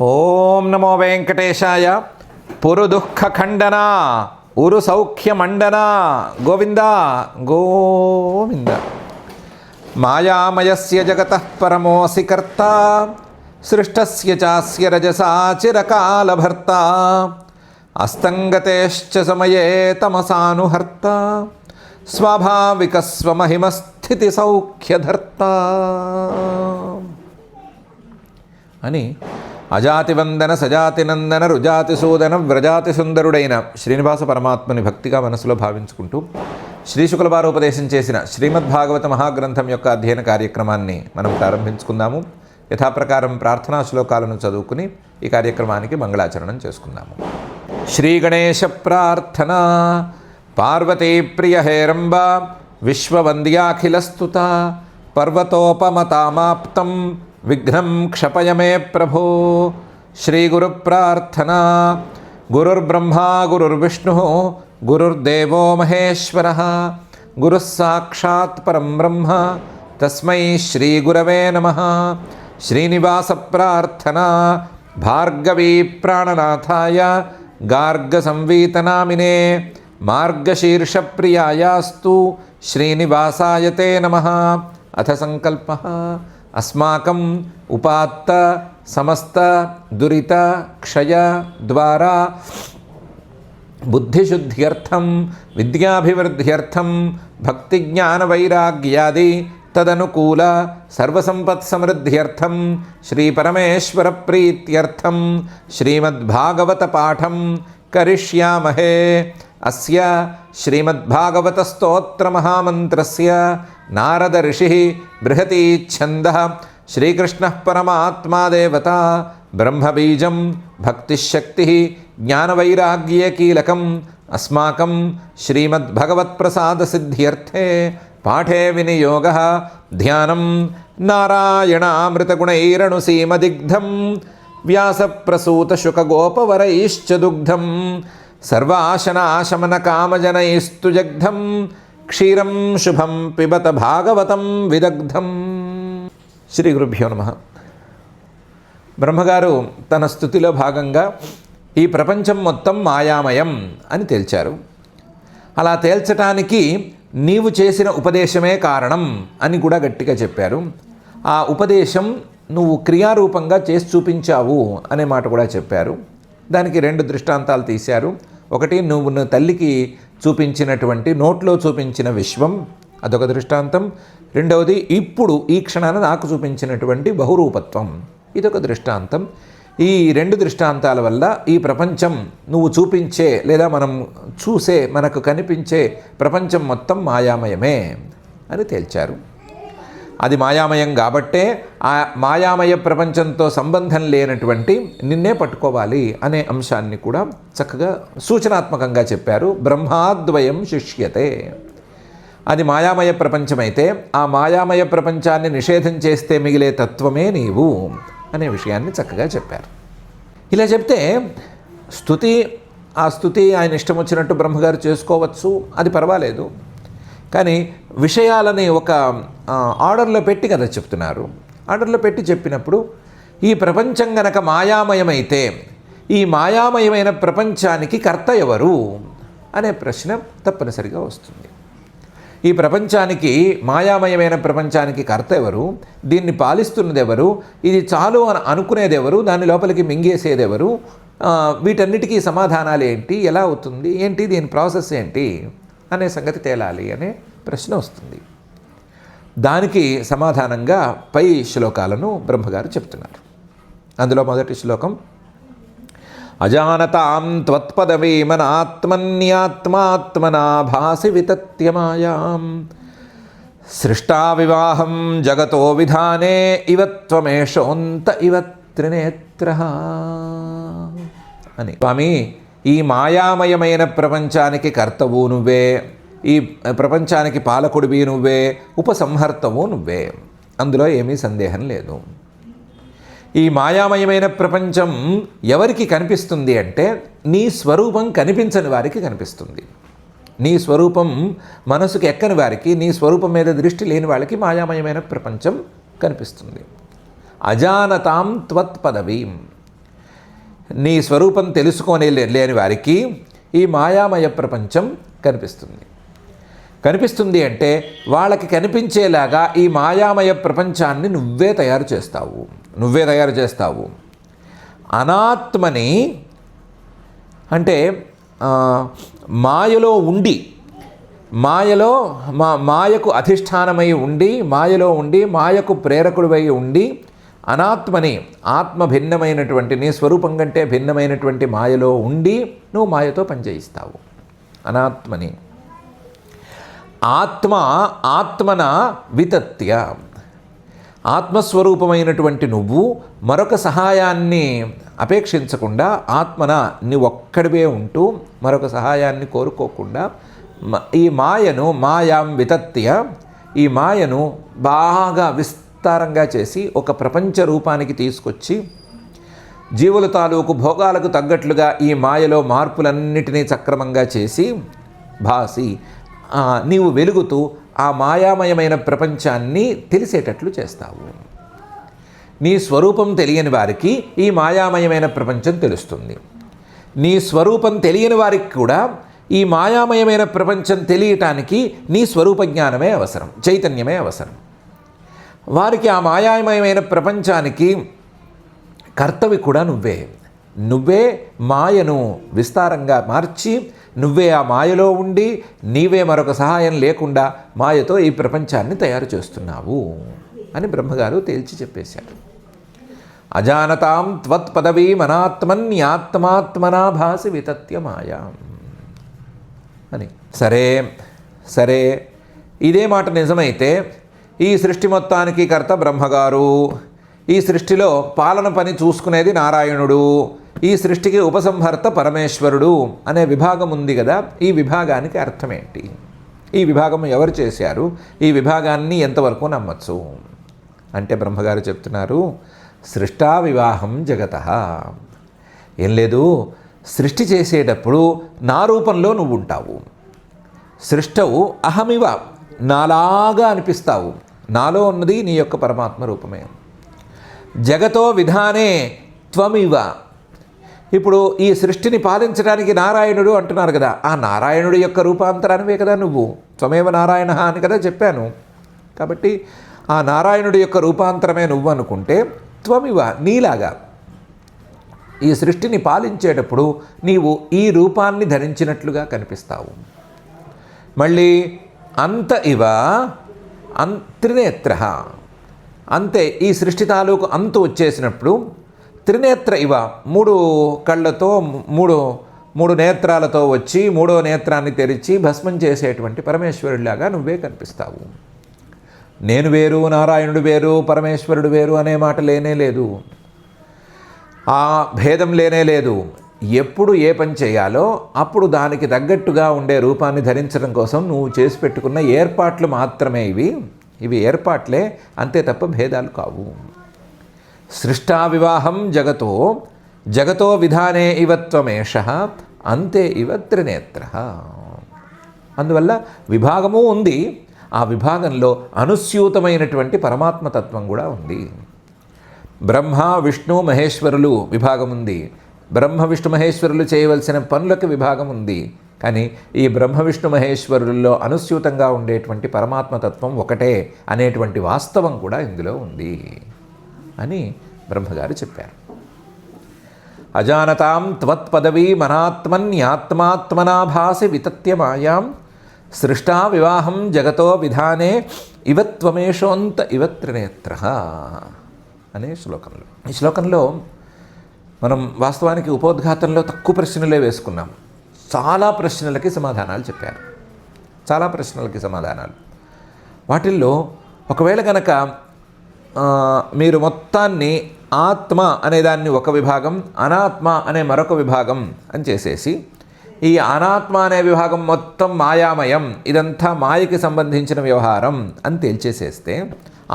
ఓం నమో వెంకటేశాయ. పురుదుఃఖఖండన ఉరు సౌఖ్యమండన గోవింద గోవింద. మాయామయస్య జగతః పరమోసి కర్త సృష్టస్య చాస్య రజసా చిరకాలభర్త అస్తంగతేశ్చ సమయే తమసానుహర్త స్వాభావికస్వమహిమస్థితి సౌఖ్యధర్త అని అజాతివందన సజాతినందన రుజాతిసూదన వ్రజాతి సుందరుడైన శ్రీనివాస పరమాత్మని భక్తిగా మనసులో భావించుకుంటూ శ్రీశుకుల వారు ఉపదేశం చేసిన శ్రీమద్భాగవత మహాగ్రంథం యొక్క అధ్యయన కార్యక్రమాన్ని మనం ప్రారంభించుకుందాము. యథాప్రకారం ప్రార్థనా శ్లోకాలను చదువుకుని ఈ కార్యక్రమానికి మంగళాచరణం చేసుకుందాము. శ్రీ గణేశ ప్రార్థన. పార్వతీ ప్రియ హేరంబ విశ్వవంద్యాఖిలస్తుత పర్వతోపమతామాప్తం విఘ్నం క్షపయ మే ప్రభో. శ్రీ గురు ప్రార్థన. గురుర్బ్రహ్మా గురుర్విష్ణు గురుర్దేవో మహేశ్వర గురుః సాక్షాత్ పరం బ్రహ్మ తస్మై శ్రీ గురవే నమః. శ్రీనివాస ప్రార్థన. భార్గవీ ప్రాణనాథాయ గార్గ సంవీతనామినే మార్గశీర్ష ప్రియాయాస్తు శ్రీనివాసాయ తే నమః. అథ సంకల్పః. అస్మాకం ఉపాత్త సమస్త దురిత క్షయ ద్వారా బుద్ధిశుద్ధ్యర్థం విద్యాభివృద్ధ్యర్థం భక్తిజ్ఞానవైరాగ్యాది తదనుకూల సర్వసంపత్సమృద్ధ్యర్థం శ్రీపరమేశ్వర ప్రీత్యర్థం శ్రీమద్భాగవత పాఠం కరిష్యామహే. అస్య శ్రీమద్భాగవత స్తోత్ర మహామంత్రస్య నారద ఋషిః బృహతి ఛందః శ్రీకృష్ణః పరమాత్మా దేవతా బ్రహ్మబీజం భక్తిశక్తిః జ్ఞానవైరాగ్యే కీలకం. అస్మాకం శ్రీమద్భగవత్ప్రసాదసిద్ధ్యర్థే పాఠే వినియోగః ధ్యానం నారాయణామృతగుణైరణుసీమదిగ్ధం వ్యాసప్రసూతశుకగోపవరైశ్చ దుగ్ధం సర్వాశనాశమనకామజనైస్తు జగ్ధం క్షీరం శుభం పిబత భాగవతం విదగ్ధం. శ్రీ గురుభ్యో నమః. బ్రహ్మగారు తన స్తుతిలో భాగంగా ఈ ప్రపంచం మొత్తం మాయామయం అని తేల్చారు. అలా తేల్చటానికి నీవు చేసిన ఉపదేశమే కారణం అని కూడా గట్టిగా చెప్పారు. ఆ ఉపదేశం నువ్వు క్రియారూపంగా చేసి చూపించావు అనే మాట కూడా చెప్పారు. దానికి రెండు దృష్టాంతాలు తీశారు. ఒకటి, నువ్వు తల్లికి చూపించినటువంటి నోట్లో చూపించిన విశ్వం, అదొక దృష్టాంతం. రెండవది, ఇప్పుడు ఈ క్షణాన నాకు చూపించినటువంటి బహురూపత్వం, ఇదొక దృష్టాంతం. ఈ రెండు దృష్టాంతాల వల్ల ఈ ప్రపంచం నువ్వు చూపించే లేదా మనం చూసే మనకు కనిపించే ప్రపంచం మొత్తం మాయామయమే అని తేల్చారు. అది మాయామయం కాబట్టే ఆ మాయామయ ప్రపంచంతో సంబంధం లేనటువంటి నిన్నే పట్టుకోవాలి అనే అంశాన్ని కూడా చక్కగా సూచనాత్మకంగా చెప్పారు. బ్రహ్మాద్వయం శిష్యతే. అది మాయామయ ప్రపంచమైతే ఆ మాయామయ ప్రపంచాన్ని నిషేధం చేస్తే మిగిలే తత్వమే నీవు అనే విషయాన్ని చక్కగా చెప్పారు. ఇలా చెప్తే ఆ స్తుతి ఆయన ఇష్టం వచ్చినట్టు బ్రహ్మగారు చేసుకోవచ్చు, అది పర్వాలేదు. కానీ విషయాలని ఒక ఆర్డర్లో పెట్టి కదా చెప్తున్నారు. ఆర్డర్లో పెట్టి చెప్పినప్పుడు ఈ ప్రపంచం గనక మాయామయమైతే ఈ మాయామయమైన ప్రపంచానికి కర్త ఎవరు అనే ప్రశ్న తప్పనిసరిగా వస్తుంది. ఈ ప్రపంచానికి మాయామయమైన ప్రపంచానికి కర్త ఎవరు, దీన్ని పాలిస్తున్నది ఎవరు, ఇది చాలు అని అనుకునేది ఎవరు, దాని లోపలికి మింగేసేది ఎవరు, వీటన్నిటికీ సమాధానాలు ఏంటి, ఎలా అవుతుంది ఏంటి, దీని ప్రాసెస్ ఏంటి అనే సంగతి తేలాలి అనే ప్రశ్న వస్తుంది. దానికి సమాధానంగా పై శ్లోకాలను బ్రహ్మగారు చెప్తున్నారు. అందులో మొదటి శ్లోకం, అజానతాం త్వత్పదవీమనాత్మన్యాత్మాత్మనా భాసి వితత్యమాయాం సృష్టా వివాహం జగతో విధానే ఇవ త్వమేషోంత ఇవ త్రినేత్రః అని. స్వామి, ఈ మాయామయమైన ప్రపంచానికి కర్తవు నువ్వే, ఈ ప్రపంచానికి పాలకుడివి నువ్వే, ఉపసంహర్తవు నువ్వే, అందులో ఏమీ సందేహం లేదు. ఈ మాయామయమైన ప్రపంచం ఎవరికి కనిపిస్తుంది అంటే నీ స్వరూపం కనిపించని వారికి కనిపిస్తుంది. నీ స్వరూపం మనసుకు ఎక్కని వారికి, నీ స్వరూపం మీద దృష్టి లేని వాళ్ళకి మాయామయమైన ప్రపంచం కనిపిస్తుంది. అజానతాం త్వత్పదవీం. నీ స్వరూపం లేని వారికి ఈ మాయామయ ప్రపంచం కనిపిస్తుంది అంటే వాళ్ళకి కనిపించేలాగా ఈ మాయామయ ప్రపంచాన్ని నువ్వే తయారు చేస్తావు. అనాత్మని అంటే మాయలో ఉండి, మాయకు అధిష్టానమై ఉండి, మాయకు ప్రేరకుడివై ఉండి, అనాత్మని ఆత్మ భిన్నమైనటువంటి నీ స్వరూపం కంటే భిన్నమైనటువంటి మాయలో ఉండి నువ్వు మాయతో పనిచేయిస్తావు. అనాత్మని ఆత్మన వితత్య, ఆత్మస్వరూపమైనటువంటి నువ్వు మరొక సహాయాన్ని అపేక్షించకుండా ఆత్మన నీ ఒక్కడివే ఉంటూ మరొక సహాయాన్ని కోరుకోకుండా ఈ మాయాం వితత్య, ఈ మాయను బాగా విస్తారంగా చేసి ఒక ప్రపంచ రూపానికి తీసుకొచ్చి జీవుల తాలూకు భోగాలకు తగ్గట్లుగా ఈ మాయలో మార్పులన్నిటినీ సక్రమంగా చేసి భాసి నీవు వెలుగుతూ ఆ మాయామయమైన ప్రపంచాన్ని తెలిసేటట్లు చేస్తావు. నీ స్వరూపం తెలియని వారికి ఈ మాయామయమైన ప్రపంచం తెలుస్తుంది. నీ స్వరూపం తెలియని వారికి కూడా ఈ మాయామయమైన ప్రపంచం తెలియటానికి నీ స్వరూప జ్ఞానమే అవసరం, చైతన్యమే అవసరం. వారికి ఆ మాయామయమైన ప్రపంచానికి కర్తవి కూడా నువ్వే మాయను విస్తారంగా మార్చి నువ్వే ఆ మాయలో ఉండి నీవే మరొక సహాయం లేకుండా మాయతో ఈ ప్రపంచాన్ని తయారు చేస్తున్నావు అని బ్రహ్మగారు తేల్చి చెప్పేశారు. అజానతాం త్వత్పదవీం అనాత్మన్యాత్మాత్మనా భాసి వితత్య మాయా అని. సరే ఇదే మాట నిజమైతే ఈ సృష్టి మొత్తానికి కర్త బ్రహ్మగారు, ఈ సృష్టిలో పాలన పని చూసుకునేది నారాయణుడు, ఈ సృష్టికి ఉపసంహర్త పరమేశ్వరుడు అనే విభాగం ఉంది కదా, ఈ విభాగానికి అర్థమేంటి? ఈ విభాగం ఎవరు చేశారు? ఈ విభాగాన్ని ఎంతవరకు నమ్మచ్చు అంటే బ్రహ్మగారు చెప్తున్నారు, సృష్టా వివాహం జగతః. ఏం లేదు, సృష్టి చేసేటప్పుడు నా రూపంలో నువ్వు ఉంటావు. సృష్టవు అహమివ, నాలాగా అనిపిస్తావు. నాలో ఉన్నది నీ యొక్క పరమాత్మ రూపమే. జగతో విధానే త్వమివ. ఇప్పుడు ఈ సృష్టిని పాలించడానికి నారాయణుడు అంటున్నారు కదా, ఆ నారాయణుడి యొక్క రూపాంతరానివే కదా నువ్వు. త్వమేవ నారాయణ అని కదా చెప్పాను. కాబట్టి ఆ నారాయణుడి యొక్క రూపాంతరమే నువ్వు అనుకుంటే త్వమివ, నీలాగా ఈ సృష్టిని పాలించేటప్పుడు నీవు ఈ రూపాన్ని ధరించినట్లుగా కనిపిస్తావు. మళ్ళీ అంత ఇవ త్రినేత్ర, అంతే ఈ సృష్టి తాలూకు అంతు వచ్చేసినప్పుడు త్రినేత్ర ఇవ, మూడు కళ్ళతో మూడు నేత్రాలతో వచ్చి మూడో నేత్రాన్ని తెరిచి భస్మం చేసేటువంటి పరమేశ్వరుడిలాగా నువ్వే కనిపిస్తావు. నేను వేరు, నారాయణుడు వేరు, పరమేశ్వరుడు వేరు అనే మాట లేనే లేదు. ఆ భేదం లేనే లేదు. ఎప్పుడు ఏ పని చేయాలో అప్పుడు దానికి తగ్గట్టుగా ఉండే రూపాన్ని ధరించడం కోసం నువ్వు చేసి పెట్టుకున్న ఏర్పాట్లు మాత్రమే ఇవి ఏర్పాట్లే, అంతే తప్ప భేదాలు కావు. సృష్టా వివాహం జగతో విధానే ఇవత్వమేష అంతే ఇవ త్రినేత్ర. అందువల్ల విభాగము ఉంది, ఆ విభాగంలో అనుస్యూతమైనటువంటి పరమాత్మతత్వం కూడా ఉంది. బ్రహ్మ విష్ణు మహేశ్వరులు విభాగం ఉంది. బ్రహ్మ విష్ణు మహేశ్వరులు చేయవలసిన పనులకు విభాగం ఉంది. కానీ ఈ బ్రహ్మ విష్ణు మహేశ్వరుల్లో అనుస్యూతంగా ఉండేటువంటి పరమాత్మతత్వం ఒకటే అనేటువంటి వాస్తవం కూడా ఇందులో ఉంది అని బ్రహ్మగారు చెప్పారు. అజానతాం త్వత్పదవీమనాత్మన్యాత్మాత్మనాభాసి వితత్య మాయాం సృష్టా వివాహం జగతో విధానే ఇవత్వమేషోంత ఇవ త్రినేత్ర అనే శ్లోకంలో. ఈ శ్లోకంలో మనం వాస్తవానికి ఉపోద్ఘాతంలో తక్కువ ప్రశ్నలే వేసుకున్నాం. చాలా ప్రశ్నలకి సమాధానాలు చెప్పారు. వాటిల్లో ఒకవేళ కనుక మీరు మొత్తాన్ని ఆత్మ అనేదాన్ని ఒక విభాగం, అనాత్మ అనే మరొక విభాగం అని చేసేసి ఈ అనాత్మ అనే విభాగం మొత్తం మాయామయం, ఇదంతా మాయకి సంబంధించిన వ్యవహారం అని తేల్చేసేస్తే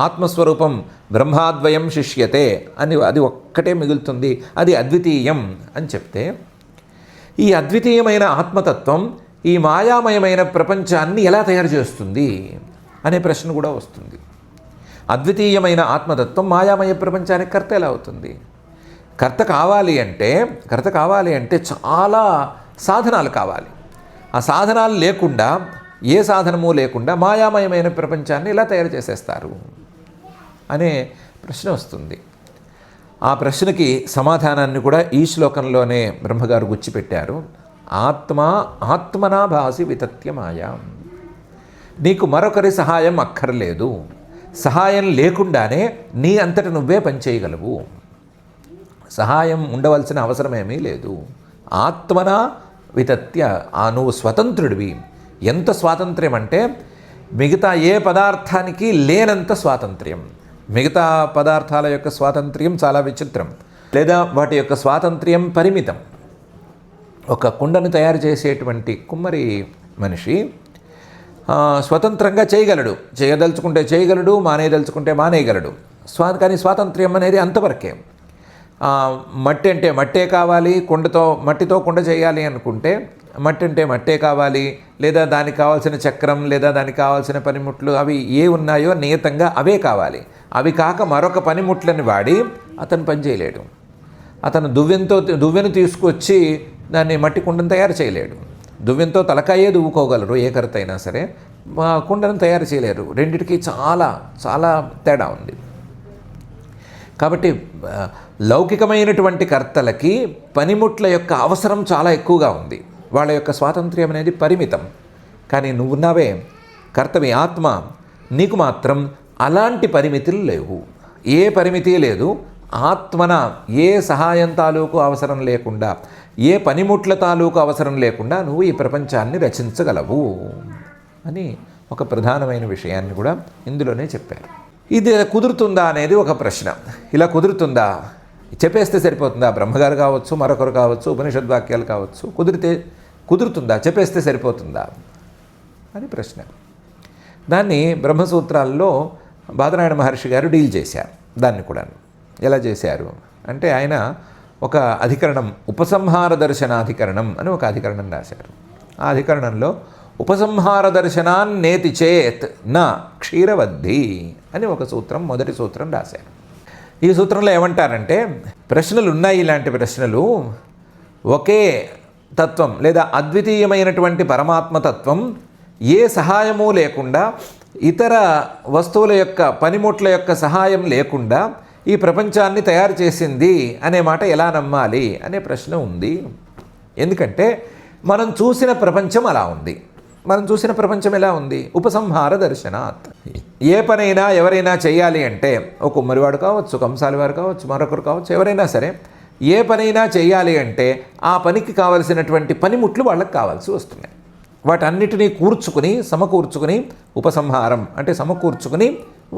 ఆత్మస్వరూపం బ్రహ్మాద్వయం శిష్యతే అని అది ఒక్కటే మిగులుతుంది, అది అద్వితీయం అని చెప్తే ఈ అద్వితీయమైన ఆత్మతత్వం ఈ మాయామయమైన ప్రపంచాన్ని ఎలా తయారు చేస్తుంది అనే ప్రశ్న కూడా వస్తుంది. అద్వితీయమైన ఆత్మతత్వం మాయామయ ప్రపంచానికి కర్త ఎలా అవుతుంది? కర్త కావాలి అంటే చాలా సాధనాలు కావాలి. ఆ సాధనాలు లేకుండా, ఏ సాధనము లేకుండా మాయామయమైన ప్రపంచాన్ని ఇలా తయారు చేసేస్తారు అనే ప్రశ్న వస్తుంది. ఆ ప్రశ్నకి సమాధానాన్ని కూడా ఈ శ్లోకంలోనే బ్రహ్మగారు గుచ్చిపెట్టారు. ఆత్మనా భాసి వితత్య మాయా. నీకు మరొకరి సహాయం అక్కర్లేదు. సహాయం లేకుండానే నీ అంతట నువ్వే పనిచేయగలవు. సహాయం ఉండవలసిన అవసరమేమీ లేదు. ఆత్మనా వితత్య, నువ్వు స్వతంత్రుడివి. ఎంత స్వాతంత్ర్యం అంటే మిగతా ఏ పదార్థానికి లేనంత స్వాతంత్ర్యం. మిగతా పదార్థాల యొక్క స్వాతంత్ర్యం చాలా విచిత్రం, లేదా వాటి యొక్క స్వాతంత్ర్యం పరిమితం. ఒక కుండను తయారు చేసేటువంటి కుమ్మరి మనిషి స్వతంత్రంగా చేయగలడు, చేయదలుచుకుంటే చేయగలడు, మానేయదలుచుకుంటే మానేయగలడు. కానీ స్వాతంత్ర్యం అనేది అంతవరకే. మట్టి అంటే మట్టే కావాలి, మట్టితో కుండ చేయాలి అనుకుంటే మట్టి అంటే మట్టే కావాలి, లేదా దానికి కావాల్సిన చక్రం, లేదా దానికి కావాల్సిన పనిముట్లు అవి ఏ ఉన్నాయో నియతంగా అవే కావాలి. అవి కాక మరొక పనిముట్లని వాడి అతను పనిచేయలేడు. అతను దువ్వెను తీసుకొచ్చి దాన్ని మట్టి కుండను తయారు చేయలేడు. దువ్వెంతో తలకాయే దువ్వుకోగలరు ఏ కర్త అయినా సరే, కుండను తయారు చేయలేరు. రెండిటికి చాలా చాలా తేడా ఉంది. కాబట్టి లౌకికమైనటువంటి కర్తలకి పనిముట్ల యొక్క అవసరం చాలా ఎక్కువగా ఉంది. వాళ్ళ యొక్క స్వాతంత్ర్యం అనేది పరిమితం. కానీ నువ్వున్నావే కర్తవి, ఆత్మ, నీకు మాత్రం అలాంటి పరిమితులు లేవు. ఏ పరిమితి లేదు. ఆత్మన ఏ సహాయం తాలూకు అవసరం లేకుండా, ఏ పనిముట్ల తాలూకు అవసరం లేకుండా నువ్వు ఈ ప్రపంచాన్ని రచించగలవు అని ఒక ప్రధానమైన విషయాన్ని కూడా ఇందులోనే చెప్పారు. ఇది కుదురుతుందా అనేది ఒక ప్రశ్న. ఇలా కుదురుతుందా, చెప్పేస్తే సరిపోతుందా? బ్రహ్మగారు కావచ్చు, మరొకరు కావచ్చు, ఉపనిషద్వాక్యాలు కావచ్చు, కుదురుతుందా, చెప్పేస్తే సరిపోతుందా అని ప్రశ్న. దాన్ని బ్రహ్మసూత్రాల్లో బాదరాయణ మహర్షి గారు డీల్ చేశారు. దాన్ని కూడా ఎలా చేశారు అంటే, ఆయన ఒక అధికరణం, ఉపసంహార దర్శనాధికరణం అని ఒక అధికరణం రాశారు. ఆ అధికరణంలో ఉపసంహార దర్శనాన్నేతి చేత్ నా క్షీరవద్ధి అని ఒక సూత్రం, మొదటి సూత్రం రాశారు. ఈ సూత్రంలో ఏమంటారంటే, ప్రశ్నలు ఉన్నాయి, ఇలాంటి ప్రశ్నలు. ఒకే తత్వం లేదా అద్వితీయమైనటువంటి పరమాత్మతత్వం ఏ సహాయము లేకుండా, ఇతర వస్తువుల యొక్క పనిముట్ల యొక్క సహాయం లేకుండా ఈ ప్రపంచాన్ని తయారు చేసింది అనే మాట ఎలా నమ్మాలి అనే ప్రశ్న ఉంది. ఎందుకంటే మనం చూసిన ప్రపంచం అలా ఉంది. మనం చూసిన ప్రపంచం ఎలా ఉంది? ఉపసంహార దర్శనాత్. ఏ పనైనా ఎవరైనా చేయాలి అంటే, ఒక కుమ్మరివాడు కావచ్చు, కంసాలి వారు కావచ్చు, మరొకరు కావచ్చు, ఎవరైనా సరే ఏ పనైనా చేయాలి అంటే ఆ పనికి కావలసినటువంటి పనిముట్లు వాళ్ళకి కావాల్సి వస్తున్నాయి. వాటన్నిటినీ సమకూర్చుకుని ఉపసంహారం అంటే సమకూర్చుకుని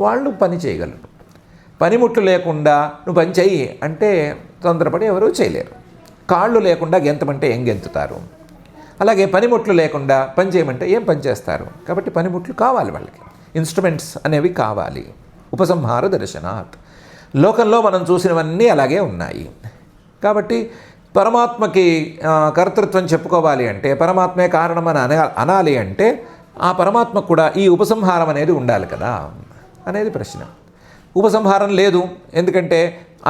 వాళ్ళు పని చేయగలరు. పనిముట్లు లేకుండా నువ్వు పని చెయ్యి అంటే తొందరపడి ఎవరూ చేయలేరు. కాళ్ళు లేకుండా గెంతమంటే ఏం గెంతుతారు? అలాగే పనిముట్లు లేకుండా పని చేయమంటే ఏం పని చేస్తారు? కాబట్టి పనిముట్లు కావాలి, వాళ్ళకి ఇన్స్ట్రుమెంట్స్ అనేవి కావాలి. ఉపసంహార దర్శనాత్. లోకంలో మనం చూసినవన్నీ అలాగే ఉన్నాయి. కాబట్టి పరమాత్మకి కర్తృత్వం చెప్పుకోవాలి అంటే, పరమాత్మే కారణమని అనాలి అంటే, ఆ పరమాత్మకు కూడా ఈ ఉపసంహారం అనేది ఉండాలి కదా అనేది ప్రశ్న. ఉపసంహారం లేదు, ఎందుకంటే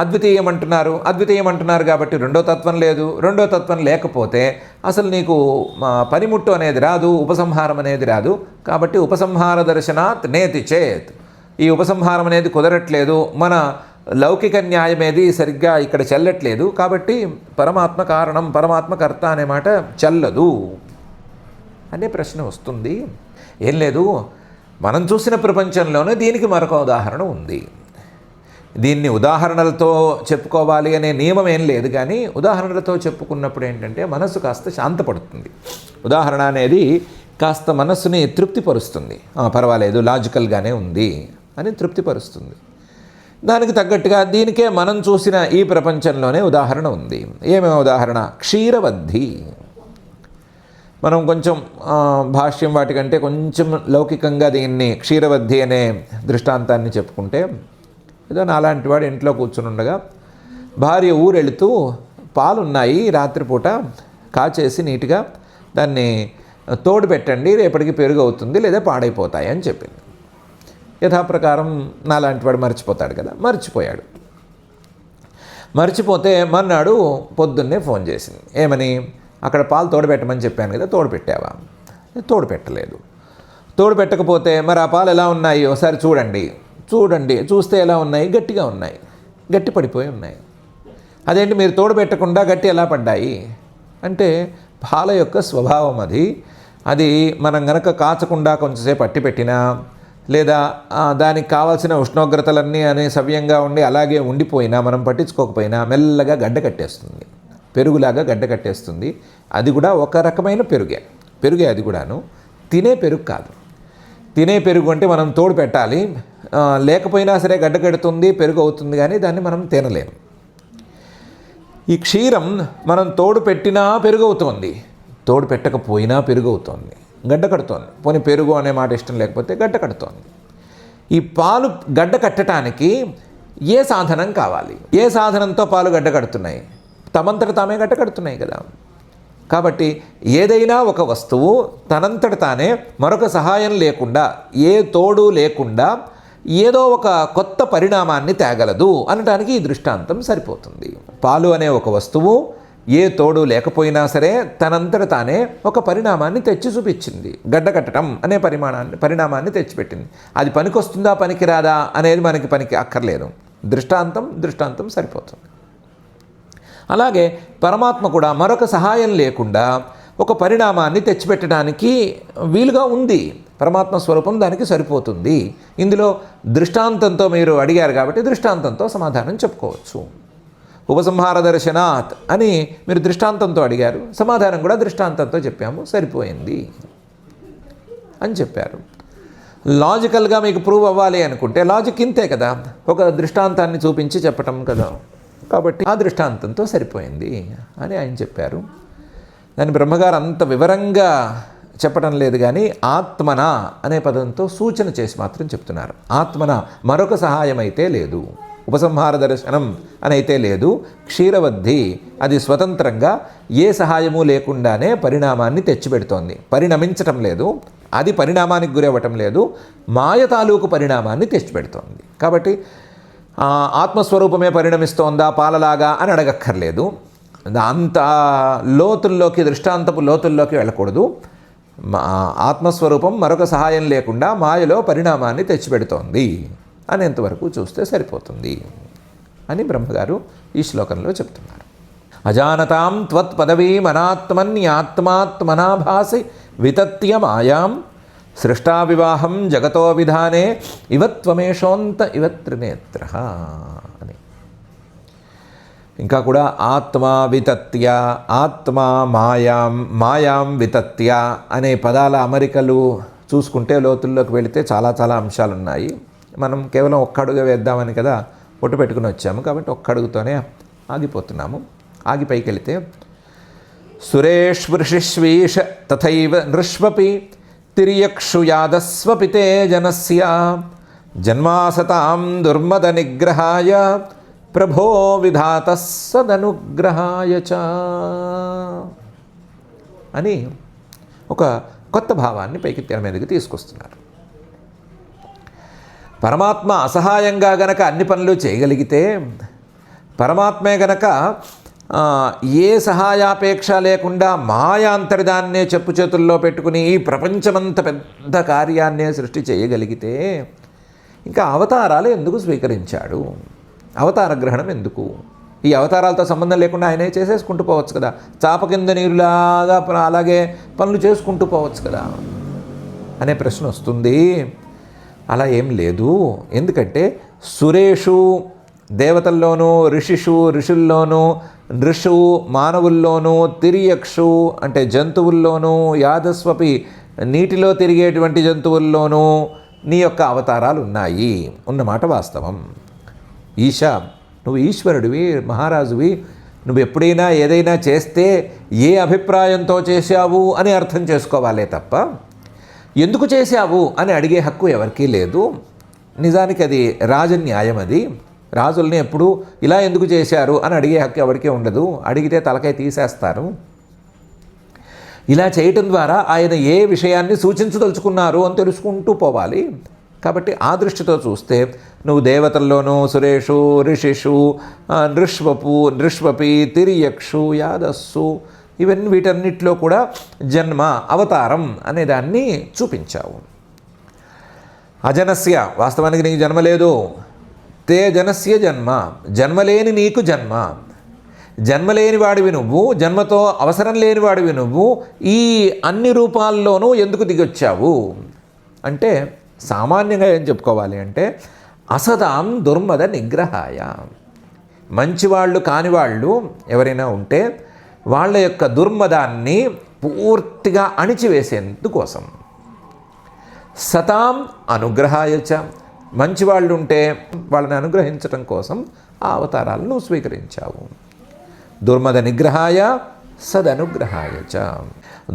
అద్వితీయం అంటున్నారు కాబట్టి రెండో తత్వం లేదు. రెండో తత్వం లేకపోతే అసలు నీకు పనిముట్టు అనేది రాదు, ఉపసంహారం అనేది రాదు. కాబట్టి ఉపసంహార దర్శనాత్ నేతి చేత్. ఈ ఉపసంహారం అనేది కుదరట్లేదు, మన లౌకిక న్యాయం ఏది సరిగ్గా ఇక్కడ చెల్లట్లేదు. కాబట్టి పరమాత్మ కారణం, పరమాత్మ కర్త అనే మాట చెల్లదు అనే ప్రశ్న వస్తుంది. ఏం లేదు, మనం చూసిన ప్రపంచంలోనే దీనికి మరొక ఉదాహరణ ఉంది. దీన్ని ఉదాహరణలతో చెప్పుకోవాలి అనే నియమం ఏం లేదు, కానీ ఉదాహరణలతో చెప్పుకున్నప్పుడు ఏంటంటే మనసు కాస్త శాంతపడుతుంది. ఉదాహరణ అనేది కాస్త మనస్సుని తృప్తిపరుస్తుంది. పర్వాలేదు, లాజికల్గానే ఉంది అని తృప్తిపరుస్తుంది. దానికి తగ్గట్టుగా దీనికే మనం చూసిన ఈ ప్రపంచంలోనే ఉదాహరణ ఉంది. ఏమేమి ఉదాహరణ? క్షీరవద్ధి. మనం కొంచెం భాష్యం వాటికంటే కొంచెం లౌకికంగా దీన్ని క్షీరవద్ధి అనే దృష్టాంతాన్ని చెప్పుకుంటే, ఏదో నాలాంటి వాడు ఇంట్లో కూర్చుని ఉండగా భార్య ఊరెళుతూ పాలున్నాయి, రాత్రిపూట కాచేసి నీట్గా దాన్ని తోడు పెట్టండి, రేపటికి పెరుగు అవుతుంది లేదా పాడైపోతాయి అని చెప్పింది. యథాప్రకారం నాలాంటి వాడు మర్చిపోతాడు కదా, మర్చిపోయాడు. మర్చిపోతే మర్నాడు పొద్దున్నే ఫోన్ చేసింది. ఏమని? అక్కడ పాలు తోడుపెట్టమని చెప్పాను కదా, తోడుపెట్టావా? తోడుపెట్టలేదు. తోడుపెట్టకపోతే మరి ఆ పాలు ఎలా ఉన్నాయి ఒకసారి చూడండి. చూస్తే ఎలా ఉన్నాయి? గట్టిగా ఉన్నాయి, గట్టి పడిపోయి ఉన్నాయి. అదేంటి మీరు తోడుపెట్టకుండా గట్టి ఎలా పడ్డాయి అంటే పాల యొక్క స్వభావం అది మనం గనక కాచకుండా కొంచెంసేపు పట్టి పెట్టినా లేదా దానికి కావాల్సిన ఉష్ణోగ్రతలన్నీ సవ్యంగా ఉండి అలాగే ఉండిపోయినా మనం పట్టించుకోకపోయినా మెల్లగా గడ్డ కట్టేస్తుంది, పెరుగులాగా గడ్డ కట్టేస్తుంది. అది కూడా ఒక రకమైన పెరుగే అది కూడాను, తినే పెరుగు కాదు. తినే పెరుగు అంటే మనం తోడు పెట్టాలి, లేకపోయినా సరే గడ్డ కడుతుంది, పెరుగు అవుతుంది, కానీ దాన్ని మనం తినలేము. ఈ క్షీరం మనం తోడు పెట్టినా పెరుగు అవుతోంది, తోడు పెట్టకపోయినా పెరుగు అవుతోంది, గడ్డ కడుతోంది. పోనీ పెరుగు అనే మాట ఇష్టం లేకపోతే గడ్డ కడుతోంది. ఈ పాలు గడ్డ కట్టడానికి ఏ సాధనం కావాలి? ఏ సాధనంతో పాలు గడ్డ కడుతున్నాయి? తమంతట తామే గడ్డ కడుతున్నాయి కదా. కాబట్టి ఏదైనా ఒక వస్తువు తనంతట తానే మరొక సహాయం లేకుండా, ఏ తోడు లేకుండా ఏదో ఒక కొత్త పరిణామాన్ని తేగలదు అనడానికి ఈ దృష్టాంతం సరిపోతుంది. పాలు అనే ఒక వస్తువు ఏ తోడు లేకపోయినా సరే తనంతట తానే ఒక పరిణామాన్ని తెచ్చి చూపించింది. గడ్డ కట్టడం అనే పరిణామాన్ని తెచ్చిపెట్టింది. అది పనికొస్తుందా పనికిరాదా అనేది మనకి పనికి అక్కర్లేదు, దృష్టాంతం సరిపోతుంది. అలాగే పరమాత్మ కూడా మరొక సహాయం లేకుండా ఒక పరిణామాన్ని తెచ్చిపెట్టడానికి వీలుగా ఉంది. పరమాత్మ స్వరూపం దానికి సరిపోతుంది. ఇందులో దృష్టాంతంతో మీరు అడిగారు కాబట్టి దృష్టాంతంతో సమాధానం చెప్పుకోవచ్చు. ఉపసంహార దర్శనాత్ అని మీరు దృష్టాంతంతో అడిగారు, సమాధానం కూడా దృష్టాంతంతో చెప్పాము, సరిపోయింది అని చెప్పారు. లాజికల్గా మీకు ప్రూవ్ అవ్వాలి అనుకుంటే లాజిక్ ఇంతే కదా, ఒక దృష్టాంతాన్ని చూపించి చెప్పటం కదా. కాబట్టి ఆ దృష్టాంతంతో సరిపోయింది అని ఆయన చెప్పారు. దాని బ్రహ్మగారు అంత వివరంగా చెప్పడం లేదు, కానీ ఆత్మన అనే పదంతో సూచన చేసి మాత్రం చెప్తున్నారు. ఆత్మన మరొక సహాయం అయితే లేదు, ఉపసంహార దర్శనం అని అయితే లేదు. క్షీరవద్ధి అది స్వతంత్రంగా ఏ సహాయము లేకుండానే పరిణామాన్ని తెచ్చిపెడుతోంది. పరిణమించటం లేదు, అది పరిణామానికి గురవ్వటం లేదు, మాయ తాలూకు పరిణామాన్ని తెచ్చిపెడుతోంది. కాబట్టి ఆత్మస్వరూపమే పరిణమిస్తోందా పాలలాగా అని అడగక్కర్లేదు. అంత లోతుల్లోకి, దృష్టాంతపు లోతుల్లోకి వెళ్ళకూడదు. ఆత్మస్వరూపం మరొక సహాయం లేకుండా మాయలో పరిణామాన్ని తెచ్చిపెడుతోంది అనేంతవరకు చూస్తే సరిపోతుంది అని బ్రహ్మగారు ఈ శ్లోకంలో చెప్తున్నారు. అజానతాం త్వత్పదవీమనాత్మన్యాత్మాత్మనాభాసి వితత్య మాయాం సృష్టా వివాహం జగతో విధానే ఇవత్వమేషోంత ఇవత్రినేత్ర అని. ఇంకా కూడా ఆత్మా వితత్య, ఆత్మా మాయాం వితత్య అనే పదాల అమరికలు చూసుకుంటే లోతుల్లోకి వెళితే చాలా అంశాలు ఉన్నాయి. మనం కేవలం ఒక్క అడుగు వేద్దామని కదా పొట్టు పెట్టుకుని వచ్చాము, కాబట్టి ఒక్క అడుగుతోనే ఆగిపోతున్నాము. ఆగి పైకి వెళితే సురేష్ వృషిష్వీష తథైవ నృష్వపి తిర్యక్షు యాదస్వపితే జనస్య జన్మాసతాం దుర్మద నిగ్రహాయ ప్రభో విధాత సదనుగ్రహాయ చ అని ఒక కొత్త భావాన్ని పైకి తెర మీదకి తీసుకొస్తున్నారు. పరమాత్మ అసహాయంగా గనక అన్ని పనులు చేయగలిగితే, పరమాత్మే గనక ఏ సహాయాపేక్ష లేకుండా మాయాంతరిదాన్నే చెప్పు చేతుల్లో పెట్టుకుని ఈ ప్రపంచమంత పెద్ద కార్యాన్నే సృష్టి చేయగలిగితే ఇంకా అవతారాలు ఎందుకు స్వీకరించాడు? అవతార గ్రహణం ఎందుకు? ఈ అవతారాలతో సంబంధం లేకుండా ఆయనే చేసేసుకుంటూ పోవచ్చు కదా, చాప కింద నీరులాగా అలాగే పనులు చేసుకుంటూ పోవచ్చు కదా అనే ప్రశ్న వస్తుంది. అలా ఏం లేదు. ఎందుకంటే సురేషు దేవతల్లోనూ, ఋషుల్లోనూ, నృషు మానవుల్లోనూ, తిరియక్షు అంటే జంతువుల్లోనూ, యాదస్వపి నీటిలో తిరిగేటువంటి జంతువుల్లోనూ నీ యొక్క అవతారాలు ఉన్నాయి ఉన్నమాట వాస్తవం. ఈశా, నువ్వు ఈశ్వరుడివి, మహారాజువి. నువ్వు ఎప్పుడైనా ఏదైనా చేస్తే ఏ అభిప్రాయంతో చేశావు అని అర్థం చేసుకోవాలే తప్ప ఎందుకు చేశావు అని అడిగే హక్కు ఎవరికీ లేదు. నిజానికి అది రాజన్యాయం. అది రాజుల్ని ఎప్పుడు ఇలా ఎందుకు చేశారు అని అడిగే హక్కు ఎవరికీ ఉండదు. అడిగితే తలకాయ తీసేస్తారు. ఇలా చేయటం ద్వారా ఆయన ఏ విషయాన్ని సూచించదలుచుకున్నారు అని తెలుసుకుంటూ పోవాలి. కాబట్టి ఆ దృష్టితో చూస్తే నువ్వు దేవతల్లోనూ సురేషు, ఋషిషు, నృష్వపి, తిరియక్షు, యాదస్సు వీటన్నిటిలో కూడా జన్మ, అవతారం అనే దాన్ని చూపించావు. అజనస్య, వాస్తవానికి నీకు జన్మ లేదు. తే జనస్య జన్మ, జన్మలేని నీకు జన్మ. జన్మలేని వాడివి నువ్వు, జన్మతో అవసరం లేని వాడివి నువ్వు. ఈ అన్ని రూపాల్లోనూ ఎందుకు దిగొచ్చావు అంటే సామాన్యంగా ఏం చెప్పుకోవాలి అంటే అసదాం దుర్మద నిగ్రహాయ. మంచివాళ్ళు కానివాళ్ళు ఎవరైనా ఉంటే వాళ్ళ యొక్క దుర్మదాన్ని పూర్తిగా అణిచివేసేందుకోసం. సతాం అనుగ్రహాయచ, మంచివాళ్ళు ఉంటే వాళ్ళని అనుగ్రహించటం కోసం ఆ అవతారాలను స్వీకరించావు. దుర్మద నిగ్రహాయ సదనుగ్రహాయచ,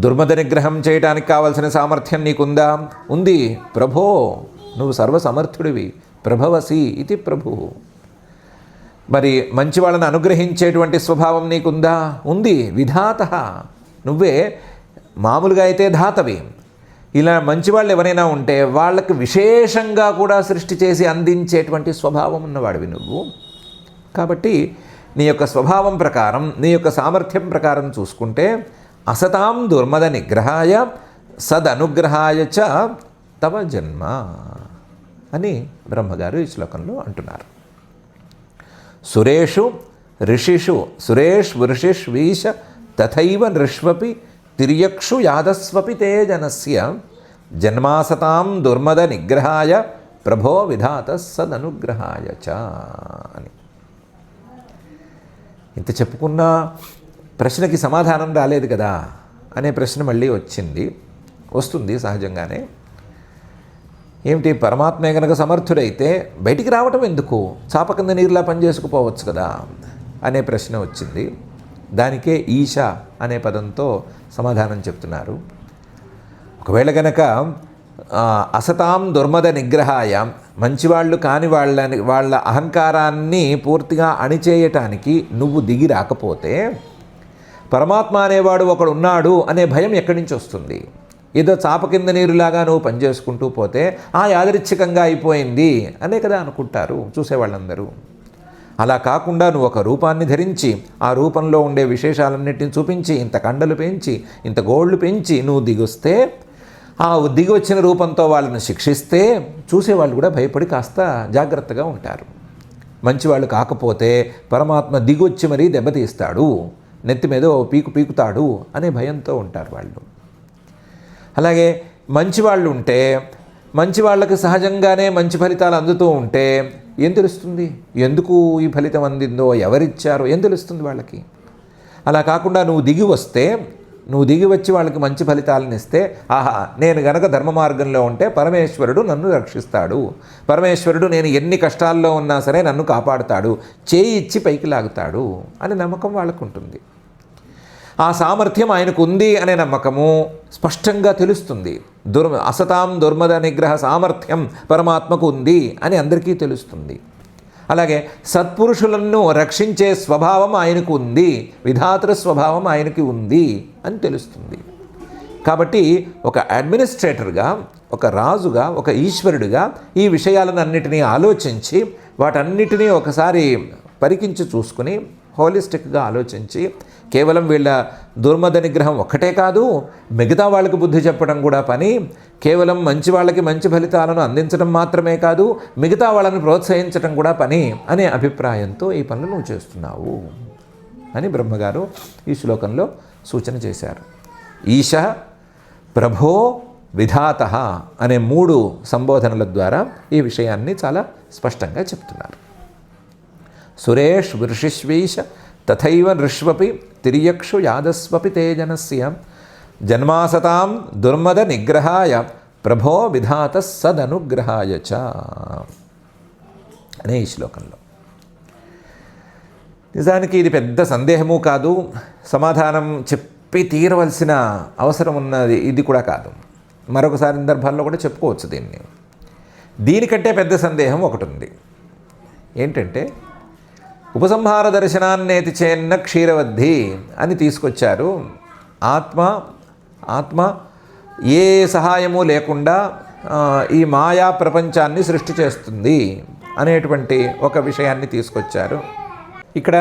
దుర్మద నిగ్రహం చేయడానికి కావలసిన సామర్థ్యం నీకుందా? ఉంది. ప్రభో, నువ్వు సర్వసమర్థుడివి. ప్రభవసి ఇది ప్రభు. మరి మంచి వాళ్ళని అనుగ్రహించేటువంటి స్వభావం నీకుందా? ఉంది. విధాత, నువ్వే మామూలుగా అయితే ధాతవి. ఇలా మంచివాళ్ళు ఎవరైనా ఉంటే వాళ్ళకి విశేషంగా కూడా సృష్టి చేసి అందించేటువంటి స్వభావం ఉన్నవాడివి నువ్వు. కాబట్టి నీ యొక్క స్వభావం ప్రకారం, నీ యొక్క సామర్థ్యం ప్రకారం చూసుకుంటే అసతాం దుర్మద నిగ్రహాయ సదనుగ్రహాయ చ తవ జన్మ అని బ్రహ్మగారు ఈ శ్లోకంలో అంటున్నారు. సురేషు ఋషిషు, సురేష్ వృషిష్వీశ తథైవ నృష్వపి తిర్యక్షు యాదస్వపి తే జనస్య జన్మాసతాం దుర్మద నిగ్రహాయ ప్రభో విధాత సదనుగ్రహాయ చ అని. ఇంత చెప్పుకున్న ప్రశ్నకి సమాధానం రాలేదు కదా అనే ప్రశ్న మళ్ళీ వస్తుంది సహజంగానే. ఏమిటి, పరమాత్మే కనుక సమర్థుడైతే బయటికి రావటం ఎందుకు? చాప కింద నీరులా పనిచేసుకుపోవచ్చు కదా అనే ప్రశ్న వచ్చింది. దానికే ఈశ అనే పదంతో సమాధానం చెప్తున్నారు. ఒకవేళ గనక అసతాం దుర్మద నిగ్రహాయ, మంచివాళ్ళు కాని వాళ్ళ అహంకారాన్ని పూర్తిగా అణిచేయటానికి నువ్వు దిగి రాకపోతే పరమాత్మ అనేవాడు ఒకడు ఉన్నాడు అనే భయం ఎక్కడి నుంచి వస్తుంది? ఏదో చాప కింద నీరులాగా నువ్వు పనిచేసుకుంటూ పోతే యాదృచ్ఛికంగా అయిపోయింది అనే కదా అనుకుంటారు చూసేవాళ్ళందరూ. అలా కాకుండా నువ్వు ఒక రూపాన్ని ధరించి ఆ రూపంలో ఉండే విశేషాలన్నింటినీ చూపించి, ఇంత కండలు పెంచి, ఇంత గోళ్ళు పెంచి నువ్వు దిగొస్తే, ఆ దిగి వచ్చిన రూపంతో వాళ్ళని శిక్షిస్తే చూసేవాళ్ళు కూడా భయపడి కాస్త జాగ్రత్తగా ఉంటారు. మంచివాళ్ళు కాకపోతే పరమాత్మ దిగొచ్చి మరీ దెబ్బతీస్తాడు, నెత్తి మీద పీకుతాడు అనే భయంతో ఉంటారు వాళ్ళు. అలాగే మంచివాళ్ళు ఉంటే, మంచి వాళ్ళకి సహజంగానే మంచి ఫలితాలు అందుతూ ఉంటే ఏం తెలుస్తుంది? ఎందుకు ఈ ఫలితం అందిందో, ఎవరిచ్చారో ఏం తెలుస్తుంది వాళ్ళకి? అలా కాకుండా నువ్వు దిగి వచ్చి వాళ్ళకి మంచి ఫలితాలను ఇస్తే, ఆహా, నేను గనక ధర్మ మార్గంలో ఉంటే పరమేశ్వరుడు నన్ను రక్షిస్తాడు, పరమేశ్వరుడు నేను ఎన్ని కష్టాల్లో ఉన్నా సరే నన్ను కాపాడుతాడు, చేయి ఇచ్చి పైకి లాగుతాడు అనే నమ్మకం వాళ్ళకు ఉంటుంది. ఆ సామర్థ్యం ఆయనకు ఉంది అనే నమ్మకము స్పష్టంగా తెలుస్తుంది. అసతాం దుర్మద నిగ్రహ సామర్థ్యం పరమాత్మకు ఉంది అని అందరికీ తెలుస్తుంది. అలాగే సత్పురుషులను రక్షించే స్వభావం ఆయనకు ఉంది, విధాతృ స్వభావం ఆయనకి ఉంది అని తెలుస్తుంది. కాబట్టి ఒక అడ్మినిస్ట్రేటర్గా, ఒక రాజుగా, ఒక ఈశ్వరుడిగా ఈ విషయాలను అన్నిటినీ ఆలోచించి వాటన్నిటినీ ఒకసారి పరికించి చూసుకుని హోలిస్టిక్గా ఆలోచించి కేవలం వీళ్ళ దుర్మద నిగ్రహం ఒక్కటే కాదు, మిగతా వాళ్ళకి బుద్ధి చెప్పడం కూడా పని, కేవలం మంచి వాళ్ళకి మంచి ఫలితాలను అందించడం మాత్రమే కాదు, మిగతా వాళ్ళని ప్రోత్సహించడం కూడా పని అనే అభిప్రాయంతో ఈ పనులు నువ్వు చేస్తున్నావు అని బ్రహ్మగారు ఈ శ్లోకంలో సూచన చేశారు. ఈశ, ప్రభో, విధాత అనే 3 సంబోధనల ద్వారా ఈ విషయాన్ని చాలా స్పష్టంగా చెప్తున్నారు. సురేష్ వృషిష్వీశ తథైవ నృష్వపి తిర్యక్షు యాదస్వపి తే జనస్య జన్మాసతాం దుర్మద నిగ్రహాయ ప్రభో విధాత సదనుగ్రహాయ చ అనే ఈ శ్లోకంలో. నిజానికి ఇది పెద్ద సందేహము కాదు, సమాధానం చెప్పి తీరవలసిన అవసరం ఉన్నది ఇది కూడా కాదు. మరొకసారి సందర్భాల్లో కూడా చెప్పుకోవచ్చు దీన్ని. దీనికంటే పెద్ద సందేహం ఒకటి ఉంది. ఏంటంటే ఉపసంహార దర్శనాన్నేతి చేన్న క్షీరవద్ధి అని తీసుకొచ్చారు. ఆత్మ ఏ సహాయము లేకుండా ఈ మాయా ప్రపంచాన్ని సృష్టి చేస్తుంది అనేటువంటి ఒక విషయాన్ని తీసుకొచ్చారు. ఇక్కడ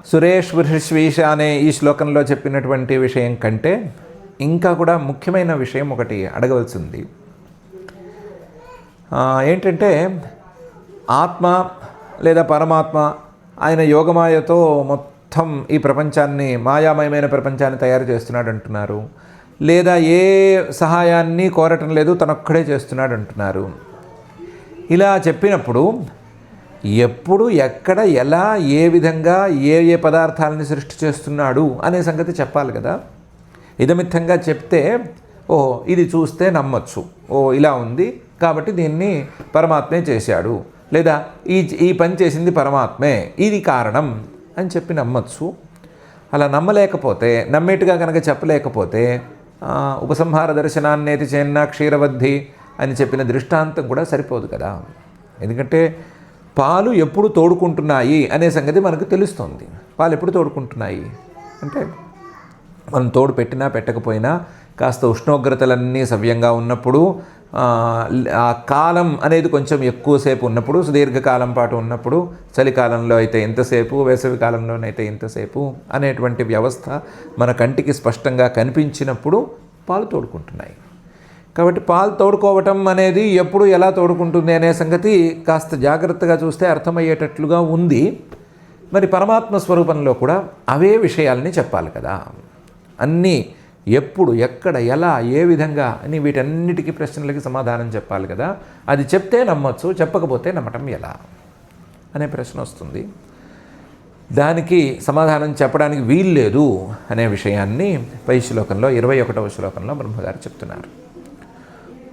సురేష్ వృషీష అనే ఈ శ్లోకంలో చెప్పినటువంటి విషయం కంటే ఇంకా కూడా ముఖ్యమైన విషయం ఒకటి అడగవలసింది. ఏంటంటే ఆత్మ లేదా పరమాత్మ ఆయన యోగమాయతో మొత్తం ఈ ప్రపంచాన్ని, మాయామయమైన ప్రపంచాన్ని తయారు చేస్తున్నాడు అంటున్నారు. లేదా ఏ సహాయాన్ని కోరటం లేదు, తనొక్కడే చేస్తున్నాడు అంటున్నారు. ఇలా చెప్పినప్పుడు ఎప్పుడు, ఎక్కడ, ఎలా, ఏ విధంగా, ఏ ఏ పదార్థాలని సృష్టి చేస్తున్నాడు అనే సంగతి చెప్పాలి కదా. ఇదమిత్తంగా చెప్తే ఇది చూస్తే నమ్మొచ్చు, ఇలా ఉంది కాబట్టి దీన్ని పరమాత్మే చేశాడు, లేదా ఈ పని చేసింది పరమాత్మే, ఇది కారణం అని చెప్పి నమ్మొచ్చు. అలా నమ్మలేకపోతే, నమ్మేట్టుగా కనుక చెప్పలేకపోతే ఉపసంహార దర్శనాన్నేతి చేన్న క్షీరవద్ధి అని చెప్పిన దృష్టాంతం కూడా సరిపోదు కదా. ఎందుకంటే పాలు ఎప్పుడు తోడుకుంటున్నాయి అనే సంగతి మనకు తెలుస్తుంది. పాలు ఎప్పుడు తోడుకుంటున్నాయి అంటే మనం తోడు పెట్టినా పెట్టకపోయినా కాస్త ఉష్ణోగ్రతలన్నీ సవ్యంగా ఉన్నప్పుడు, ఆ కాలం అనేది కొంచెం ఎక్కువసేపు ఉన్నప్పుడు, సుదీర్ఘకాలం పాటు ఉన్నప్పుడు, చలికాలంలో అయితే ఎంతసేపు, వేసవి కాలంలోనైతే ఎంతసేపు అనేటువంటి వ్యవస్థ మన కంటికి స్పష్టంగా కనిపించినప్పుడు పాలు తోడుకుంటున్నాయి. కాబట్టి పాలు తోడుకోవటం అనేది ఎప్పుడు, ఎలా తోడుకుంటుంది అనే సంగతి కాస్త జాగ్రత్తగా చూస్తే అర్థమయ్యేటట్లుగా ఉంది. మరి పరమాత్మ స్వరూపంలో కూడా అవే విషయాల్ని చెప్పాలి కదా. అన్నీ ఎప్పుడు, ఎక్కడ, ఎలా, ఏ విధంగా అని వీటన్నిటికీ ప్రశ్నలకి సమాధానం చెప్పాలి కదా. అది చెప్తే నమ్మొచ్చు, చెప్పకపోతే నమ్మటం ఎలా అనే ప్రశ్న వస్తుంది. దానికి సమాధానం చెప్పడానికి వీల్లేదు అనే విషయాన్ని పై శ్లోకంలో 21వ శ్లోకంలో బ్రహ్మగారు చెప్తున్నారు.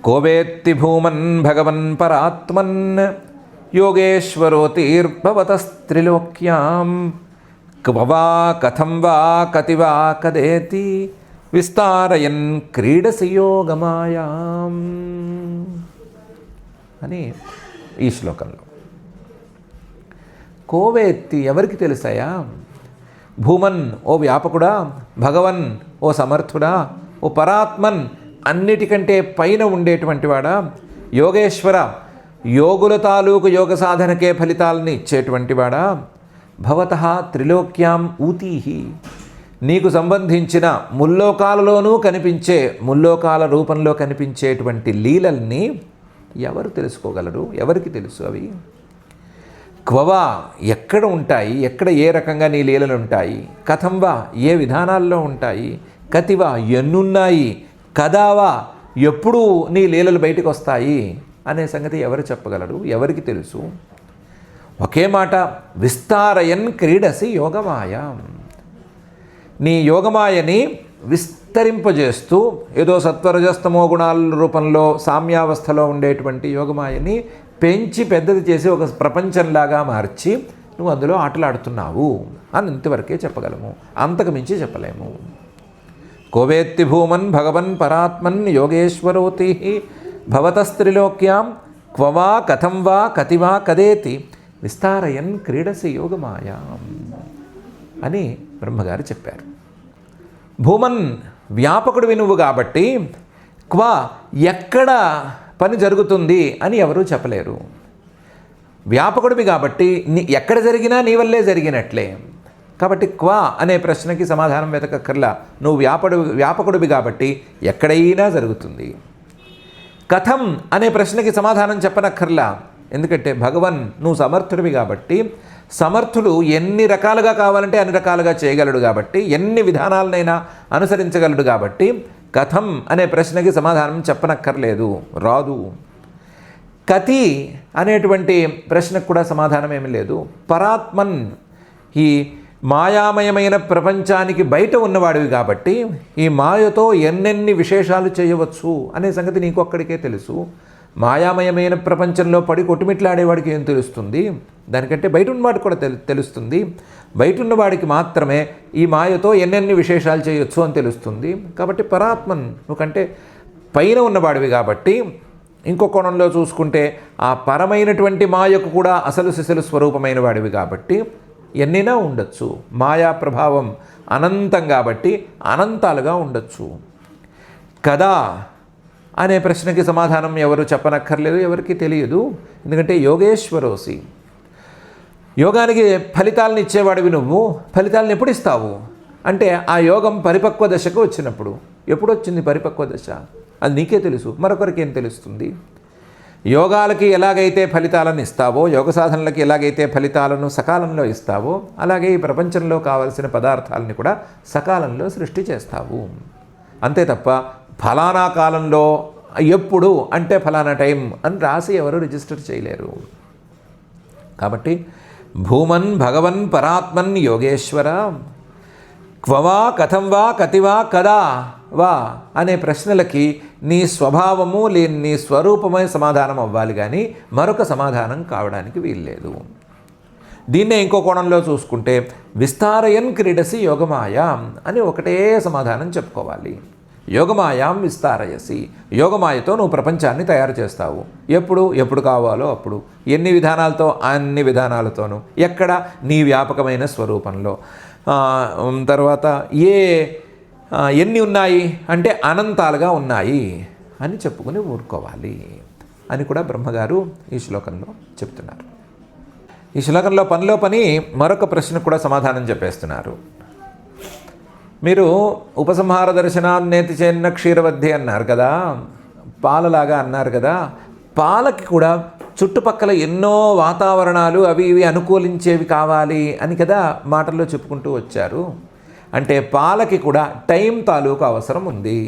కోవేత్తి భూమన్ భగవన్ పరాత్మన్ యోగేశ్వరోతిర్భవతస్త్రిలోక్యాం క్వవా కథం వా కతి వా కదేతి విస్తారయన్ క్రీడసి యోగమాయాం అని ఈ శ్లోకంలో. కోవేత్తి ఎవరికి తెలుసాయా? భూమన్ ఓ వ్యాపకుడా, భగవన్ ఓ సమర్థుడా, ఓ పరాత్మన్ అన్నిటికంటే పైన ఉండేటువంటి వాడా, యోగేశ్వర యోగుల తాలూకు యోగ సాధనకే ఫలితాలని ఇచ్చేటువంటి వాడా, భవతః త్రిలోక్యాం ఊతీహి నీకు సంబంధించిన ముల్లోకాలలోనూ కనిపించే, ముల్లోకాల రూపంలో కనిపించేటువంటి లీలల్ని ఎవరు తెలుసుకోగలరు? ఎవరికి తెలుసు అవి? క్వవా ఎక్కడ ఉంటాయి, ఎక్కడ ఏ రకంగా నీ లీలలు ఉంటాయి, కథంవా ఏ విధానాల్లో ఉంటాయి, కతివా ఎన్నున్నాయి, కదావా ఎప్పుడు నీ లీలలు బయటకు వస్తాయి అనే సంగతి ఎవరు చెప్పగలరు? ఎవరికి తెలుసు? ఒకే మాట, విస్తారయన్ క్రీడసి యోగమాయ. నీ యోగమాయని విస్తరింపజేస్తూ, ఏదో సత్వరజస్తమో గుణాల రూపంలో సామ్యావస్థలో ఉండేటువంటి యోగమాయని పెంచి పెద్దది చేసి ఒక ప్రపంచంలాగా మార్చి నువ్వు అందులో ఆటలాడుతున్నావు అని ఇంతవరకే చెప్పగలము, అంతకు మించి చెప్పలేము. కోవేత్తి భూమన్ భగవన్ పరాత్మన్ యోగేశ్వరోతి భవతస్త్రిలోక్యాం క్వవా కథం వా కతివా కదేతి విస్తారయన్ క్రీడసి యోగమాయాం అని బ్రహ్మగారు చెప్పారు. భూమన్ వ్యాపకుడివి నువ్వు కాబట్టి, క్వా ఎక్కడ పని జరుగుతుంది అని ఎవరూ చెప్పలేరు. వ్యాపకుడివి కాబట్టి ఎక్కడ జరిగినా నీ వల్లే జరిగినట్లే. కాబట్టి క్వా అనే ప్రశ్నకి సమాధానం వెతకక్కర్లా, నువ్వు వ్యాపకుడివి కాబట్టి ఎక్కడైనా జరుగుతుంది. కథం అనే ప్రశ్నకి సమాధానం చెప్పనక్కర్లా, ఎందుకంటే భగవన్ నువ్వు సమర్థుడివి కాబట్టి, సమర్థుడు ఎన్ని రకాలుగా కావాలంటే అన్ని రకాలుగా చేయగలడు కాబట్టి, ఎన్ని విధానాలనైనా అనుసరించగలడు కాబట్టి కథం అనే ప్రశ్నకి సమాధానం చెప్పనక్కర్లేదు, రాదు. కతి అనేటువంటి ప్రశ్నకు కూడా సమాధానం ఏమీ లేదు. పరాత్మన్ ఈ మాయామయమైన ప్రపంచానికి బయట ఉన్నవాడివి కాబట్టి ఈ మాయతో ఎన్నెన్ని విశేషాలు చేయవచ్చు అనే సంగతి నీకు ఒక్కడికే తెలుసు. మాయామయమైన ప్రపంచంలో పడి కొట్టుమిట్లాడేవాడికి ఏం తెలుస్తుంది? దానికంటే బయట ఉన్నవాడికి కూడా తెలుస్తుంది. బయట ఉన్నవాడికి మాత్రమే ఈ మాయతో ఎన్నెన్ని విశేషాలు చేయొచ్చు అని తెలుస్తుంది. కాబట్టి పరాత్మన్ నువ్వుకంటే పైన ఉన్నవాడివి కాబట్టి, ఇంకో కోణంలో చూసుకుంటే ఆ పరమైనటువంటి మాయకు కూడా అసలు సిసలు స్వరూపమైన వాడివి కాబట్టి ఎన్నైనా ఉండొచ్చు. మాయా ప్రభావం అనంతం కాబట్టి అనంతాలుగా ఉండొచ్చు. కదా అనే ప్రశ్నకి సమాధానం ఎవరు చెప్పనక్కర్లేదు, ఎవరికి తెలియదు. ఎందుకంటే యోగేశ్వరోసి, యోగానికి ఫలితాలను ఇచ్చేవాడివి నువ్వు. ఫలితాలను ఎప్పుడు ఇస్తావు అంటే ఆ యోగం పరిపక్వ దశకు వచ్చినప్పుడు. ఎప్పుడు వచ్చింది పరిపక్వ దశ? అది నీకే తెలుసు, మరొకరికి ఏం తెలుస్తుంది? యోగాలకి ఎలాగైతే ఫలితాలను ఇస్తావో, యోగ సాధనలకి ఎలాగైతే ఫలితాలను సకాలంలో ఇస్తావో, అలాగే ఈ ప్రపంచంలో కావలసిన పదార్థాలని కూడా సకాలంలో సృష్టి చేస్తావు. అంతే తప్ప ఫలానా కాలంలో ఎప్పుడు అంటే ఫలానా టైం అని రాసి ఎవరు రిజిస్టర్ చేయలేరు. కాబట్టి భూమన్ భగవన్ పరాత్మన్ యోగేశ్వర క్వవా కథం వా కతివా కదా వా అనే ప్రశ్నలకి నీ స్వభావము లేని నీ స్వరూపమే సమాధానం అవ్వాలి, కానీ మరొక సమాధానం కావడానికి వీల్లేదు. దీన్నే ఇంకో కోణంలో చూసుకుంటే విస్తారయన్ క్రీడసి యోగమాయాం అని ఒకటే సమాధానం చెప్పుకోవాలి. యోగమాయాం విస్తారయసి, యోగమాయతో నువ్వు ప్రపంచాన్ని తయారు చేస్తావు. ఎప్పుడు కావాలో అప్పుడు, ఎన్ని విధానాలతో అన్ని విధానాలతోనూ, ఎక్కడ నీ వ్యాపకమైన స్వరూపంలో. తర్వాత ఎన్ని ఉన్నాయి అంటే అనంతాలుగా ఉన్నాయి అని చెప్పుకుని ఊరుకోవాలి అని కూడా బ్రహ్మగారు ఈ శ్లోకంలో చెప్తున్నారు. ఈ శ్లోకంలో పనిలో పని మరొక ప్రశ్న కూడా సమాధానం చెప్పేస్తున్నారు. మీరు ఉపసంహార దర్శనాన్నేతి చేన్న క్షీరవద్ధి అన్నారు కదా, పాలలాగా అన్నారు కదా. పాలకి కూడా చుట్టుపక్కల ఎన్నో వాతావరణాలు అవి ఇవి అనుకూలించేవి కావాలి అని కదా మాటల్లో చెప్పుకుంటూ వచ్చారు. అంటే పాలకి కూడా టైం తాలూకు అవసరం ఉంది,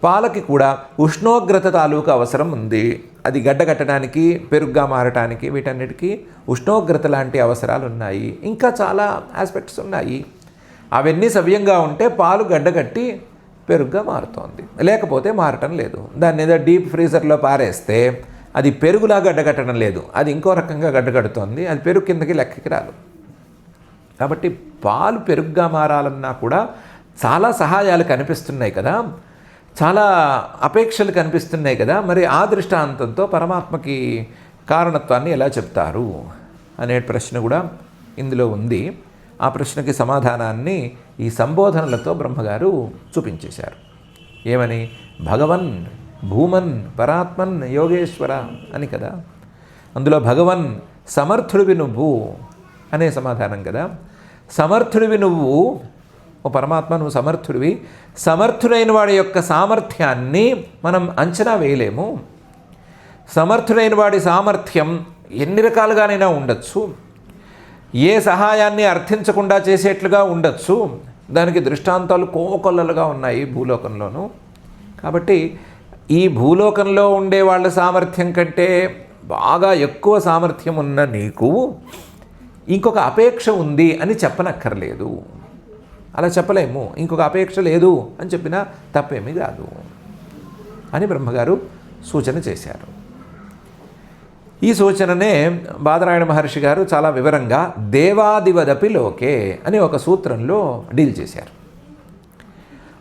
పాలకి కూడా ఉష్ణోగ్రత తాలూకు అవసరం ఉంది. అది గడ్డగట్టడానికి, పెరుగుగా మారటానికి, వీటన్నిటికీ ఉష్ణోగ్రత లాంటి అవసరాలు ఉన్నాయి. ఇంకా చాలా ఆస్పెక్ట్స్ ఉన్నాయి. అవన్నీ సవ్యంగా ఉంటే పాలు గడ్డగట్టి పెరుగుగా మారుతోంది, లేకపోతే మారటం లేదు. దాన్ని ఏదో డీప్ ఫ్రీజర్లో పారేస్తే అది పెరుగులా గడ్డగట్టడం లేదు, అది ఇంకో రకంగా గడ్డగడుతోంది. అది పెరుగు కిందకి లెక్కకి రాదు. కాబట్టి పాలు పెరుగుగా మారాలన్నా కూడా చాలా సహాయాలు కనిపిస్తున్నాయి కదా, చాలా అపేక్షలు కనిపిస్తున్నాయి కదా. మరి ఆ దృష్టాంతంతో పరమాత్మకి కారణత్వాన్ని ఎలా చెప్తారు అనే ప్రశ్న కూడా ఇందులో ఉంది. ఆ ప్రశ్నకి సమాధానాన్ని ఈ సంబోధనలతో బ్రహ్మగారు చూపించేశారు. ఏమని? భగవన్ భూమన్ పరాత్మన్ యోగేశ్వర అని కదా. అందులో భగవన్ సమర్థుడివి నువ్వు అనే సమాధానం కదా. సమర్థుడివి నువ్వు, ఓ పరమాత్మ నువ్వు సమర్థుడివి. సమర్థుడైన వాడి యొక్క సామర్థ్యాన్ని మనం అంచనా వేయలేము. సమర్థుడైన వాడి సామర్థ్యం ఎన్ని రకాలుగానైనా ఉండొచ్చు, ఏ సహాయాన్ని అర్థించకుండా చేసేట్లుగా ఉండొచ్చు. దానికి దృష్టాంతాలు కోకొల్లలుగా ఉన్నాయి భూలోకంలోనూ. కాబట్టి ఈ భూలోకంలో ఉండే వాళ్ళ సామర్థ్యం కంటే బాగా ఎక్కువ సామర్థ్యం ఉన్న నీకు ఇంకొక అపేక్ష ఉంది అని చెప్పనక్కర్లేదు. అలా చెప్పలేము. ఇంకొక అపేక్ష లేదు అని చెప్పినా తప్పేమీ కాదు అని బ్రహ్మగారు సూచన చేశారు. ఈ సూచననే బాదరాయణ మహర్షి గారు చాలా వివరంగా దేవాదివదపి లోకే అని ఒక సూత్రంలో డీల్ చేశారు.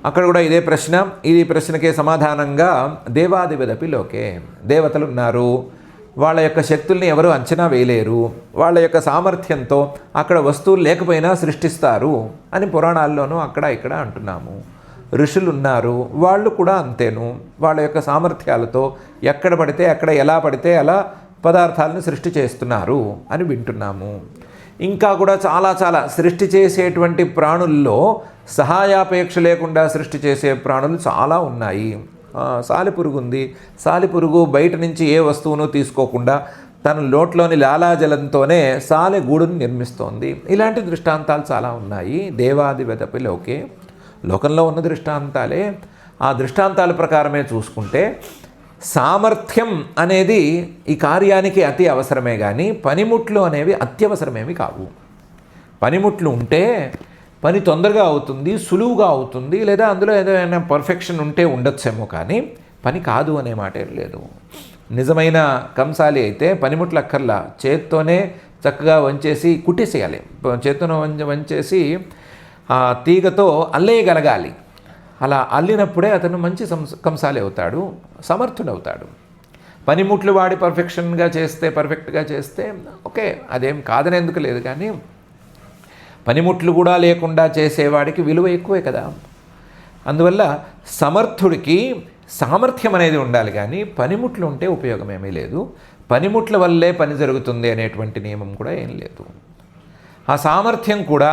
అక్కడ కూడా ఇదే ప్రశ్న, ఇది ప్రశ్నకే సమాధానంగా దేవాదివదపి లోకే, దేవతలు ఉన్నారు, వాళ్ళ యొక్క శక్తుల్ని ఎవరు అంచనా వేయలేరు, వాళ్ళ యొక్క సామర్థ్యంతో అక్కడ వస్తువులు లేకపోయినా సృష్టిస్తారు అని పురాణాల్లోనూ అక్కడ ఇక్కడ అంటున్నాము. ఋషులు ఉన్నారు, వాళ్ళు కూడా అంతేను, వాళ్ళ యొక్క సామర్థ్యాలతో ఎక్కడ పడితే అక్కడ, ఎలా పడితే అలా పదార్థాలను సృష్టి చేస్తున్నారు అని వింటున్నాము. ఇంకా కూడా చాలా సృష్టి చేసేటువంటి ప్రాణుల్లో సహాయాపేక్ష లేకుండా సృష్టి చేసే ప్రాణులు చాలా ఉన్నాయి. సాలెపురుగు ఉంది. సాలెపురుగు బయట నుంచి ఏ వస్తువును తీసుకోకుండా తన నోట్లోని లాలాజలంతోనే సాలె గూడును నిర్మిస్తోంది. ఇలాంటి దృష్టాంతాలు చాలా ఉన్నాయి. దేవాదివదపి లోకే, లోకంలో ఉన్న దృష్టాంతాలే. ఆ దృష్టాంతాల ప్రకారమే చూసుకుంటే సామర్థ్యం అనేది ఈ కార్యానికి అతి అవసరమే, కానీ పనిముట్లు అనేవి అత్యవసరమేమి కావు. పనిముట్లు ఉంటే పని తొందరగా అవుతుంది, సులువుగా అవుతుంది, లేదా అందులో ఏదైనా పర్ఫెక్షన్ ఉంటే ఉండొచ్చేమో, కానీ పని కాదు అనే మాట లేదు. నిజమైన కంసాలి అయితే పనిముట్లు అక్కర్లా, చేత్తోనే చక్కగా వంచేసి కుట్టేసేయాలి. చేత్తోనే వంచేసి ఆ తీగతో అల్లేయగలగాలి. అలా అల్లినప్పుడే అతను మంచి కంసాలి అవుతాడు, సమర్థుడవుతాడు. పనిముట్లు వాడి పర్ఫెక్ట్గా చేస్తే ఓకే, అదేం కాదని ఎందుకు లేదు, కానీ పనిముట్లు కూడా లేకుండా చేసేవాడికి విలువ ఎక్కువే కదా. అందువల్ల సమర్థుడికి సామర్థ్యం అనేది ఉండాలి, కానీ పనిముట్లు ఉంటే ఉపయోగం ఏమీ లేదు. పనిముట్ల వల్లే పని జరుగుతుంది అనేటువంటి నియమం కూడా ఏం లేదు. ఆ సామర్థ్యం కూడా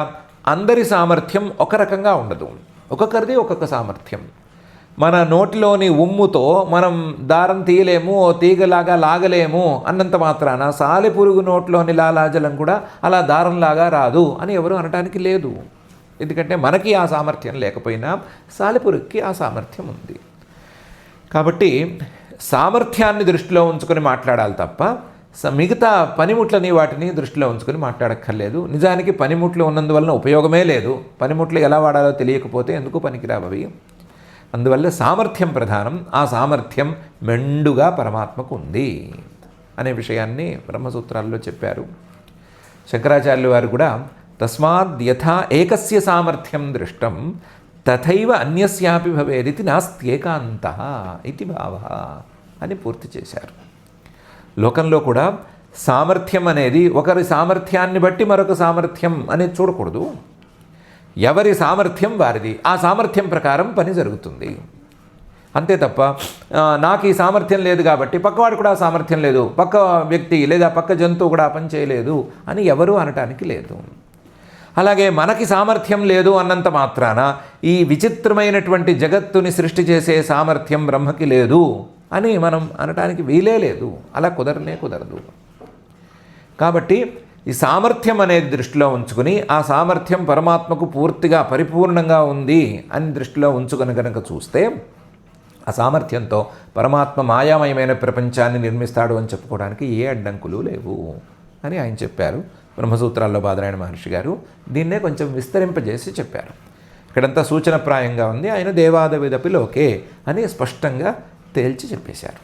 అందరి సామర్థ్యం ఒక రకంగా ఉండదు, ఒక్కొక్కరిది ఒక్కొక్క సామర్థ్యం. మన నోటిలోని ఉమ్ముతో మనం దారం తీయలేము, తీగలాగా లాగలేము అన్నంత మాత్రాన సాలెపురుగు నోట్లోని లాలాజలం కూడా అలా దారంలాగా రాదు అని ఎవరు అనటానికి లేదు. ఎందుకంటే మనకి ఆ సామర్థ్యం లేకపోయినా సాలెపురుగుకి ఆ సామర్థ్యం ఉంది. కాబట్టి సామర్థ్యాన్ని దృష్టిలో ఉంచుకొని మాట్లాడాలి తప్ప మిగతా పనిముట్లని వాటిని దృష్టిలో ఉంచుకొని మాట్లాడక్కర్లేదు. నిజానికి పనిముట్లు ఉన్నందువలన ఉపయోగమే లేదు. పనిముట్లు ఎలా వాడాలో తెలియకపోతే ఎందుకు పనికిరావవి. అందువల్ల సామర్థ్యం ప్రధానం. ఆ సామర్థ్యం మెండుగా పరమాత్మకు ఉంది అనే విషయాన్ని బ్రహ్మసూత్రాల్లో చెప్పారు. శంకరాచార్యులు వారు కూడా తస్మాద్ యథా ఏకస్య సామర్థ్యం దృష్టం తథైవ అన్యస్యాపి భవేదితి నాస్త్యేకాంతః ఇతి భావః అని పూర్తి చేశారు. లోకంలో కూడా సామర్థ్యం అనేది ఒకరి సామర్థ్యాన్ని బట్టి మరొక సామర్థ్యం అనేది చూడకూడదు. ఎవరి సామర్థ్యం వారిది, ఆ సామర్థ్యం ప్రకారం పని జరుగుతుంది అంతే తప్ప నాకు ఈ సామర్థ్యం లేదు కాబట్టి పక్కవాడు కూడా సామర్థ్యం లేదు, పక్క వ్యక్తి లేదా పక్క జంతువు కూడా పని చేయలేదు అని ఎవరూ అనటానికి లేదు. అలాగే మనకి సామర్థ్యం లేదు అన్నంత మాత్రాన ఈ విచిత్రమైనటువంటి జగత్తుని సృష్టి చేసే సామర్థ్యం బ్రహ్మకి లేదు అని మనం అనటానికి వీలే లేదు. అలా కుదరదు. కాబట్టి ఈ సామర్థ్యం అనేది దృష్టిలో ఉంచుకుని ఆ సామర్థ్యం పరమాత్మకు పూర్తిగా పరిపూర్ణంగా ఉంది అని దృష్టిలో ఉంచుకొని కనుక చూస్తే ఆ సామర్థ్యంతో పరమాత్మ మాయామయమైన ప్రపంచాన్ని నిర్మిస్తాడు అని చెప్పుకోవడానికి ఏ అడ్డంకులు లేవు అని ఆయన చెప్పారు. బ్రహ్మసూత్రాల్లో బాదరాయణ మహర్షి గారు దీన్నే కొంచెం విస్తరింపజేసి చెప్పారు. ఇక్కడంతా సూచనప్రాయంగా ఉంది. ఆయన దేవాదవిదపి లోకే అని స్పష్టంగా తేల్చి చెప్పేశారు.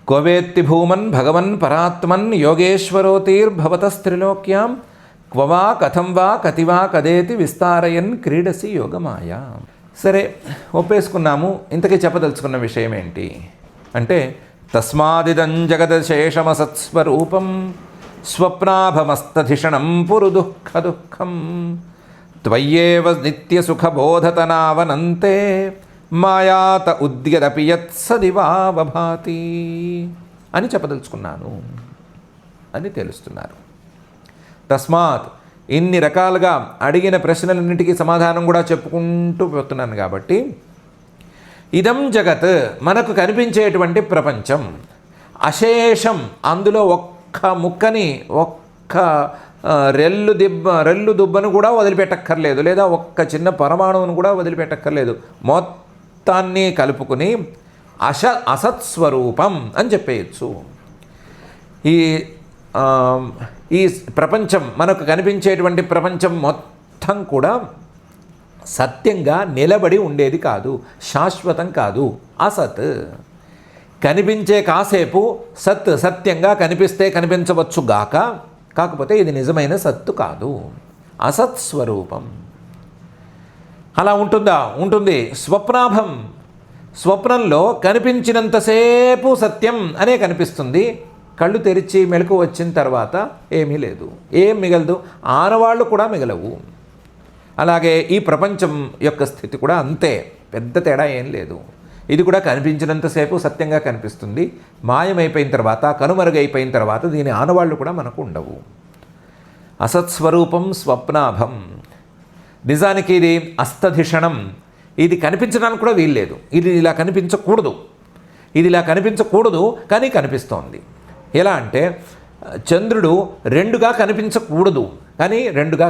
క్వవేత్తి భూమన్ భగవన్ పరాత్మన్ యోగేశ్వరోతిర్భవతస్త్రిలోక్యాం క్వవా కథం వా కతివా కదేతి విస్తారయన్ క్రీడసి యోగమాయా. సరే, ఒప్పేసుకున్నాము. ఇంతకీ చెప్పదలుచుకున్న విషయం ఏంటి అంటే తస్మాదిదం జగదశేషమసత్స్వరూపం స్వప్నాభమస్తధిషణం పురు దుఃఖం త్వయ్యేవ నిత్యసుఖబోధతనావనంతే మాయాత ఉద్యదపి యత్సదివావభాతి అని చెప్పదలుచుకున్నాను అని తెలుస్తున్నారు. తస్మాత్ ఇన్ని రకాలుగా అడిగిన ప్రశ్నలన్నింటికీ సమాధానం కూడా చెప్పుకుంటూ పోతున్నాను కాబట్టి ఇదం జగత్ మనకు కనిపించేటువంటి ప్రపంచం అశేషం, అందులో ఒక్క ముక్కని ఒక్క రెల్లు దుబ్బను కూడా వదిలిపెట్టక్కర్లేదు, లేదా ఒక్క చిన్న పరమాణువును కూడా వదిలిపెట్టక్కర్లేదు. మొత్తాన్ని కలుపుకుని అసత్స్వరూపం అని చెప్పేయచ్చు. ఈ ప్రపంచం మనకు కనిపించేటువంటి ప్రపంచం మొత్తం కూడా సత్యంగా నిలబడి ఉండేది కాదు, శాశ్వతం కాదు, అసత్. కనిపించే కాసేపు సత్యంగా కనిపిస్తే కనిపించవచ్చు గాక, కాకపోతే ఇది నిజమైన సత్తు కాదు, అసత్స్వరూపం. అలా ఉంటుందా? ఉంటుంది. స్వప్నాభం, స్వప్నంలో కనిపించినంతసేపు సత్యం అనే కనిపిస్తుంది. కళ్ళు తెరిచి మెలకు వచ్చిన తర్వాత ఏమీ లేదు, ఏం మిగలదు, ఆనవాళ్ళు కూడా మిగలవు. అలాగే ఈ ప్రపంచం యొక్క స్థితి కూడా అంతే, పెద్ద తేడా ఏం లేదు. ఇది కూడా కనిపించినంతసేపు సత్యంగా కనిపిస్తుంది, మాయమైపోయిన తర్వాత కనుమరుగైపోయిన తర్వాత దీని ఆనవాళ్ళు కూడా మనకు ఉండవు. అసత్స్వరూపం స్వప్నాభం. నిజానికి ఇది అస్తధిషణం, ఇది కనిపించడానికి కూడా వీల్లేదు. ఇది ఇలా కనిపించకూడదు కానీ కనిపిస్తోంది. ఎలా అంటే చంద్రుడు రెండుగా కనిపించకూడదు కానీ రెండుగా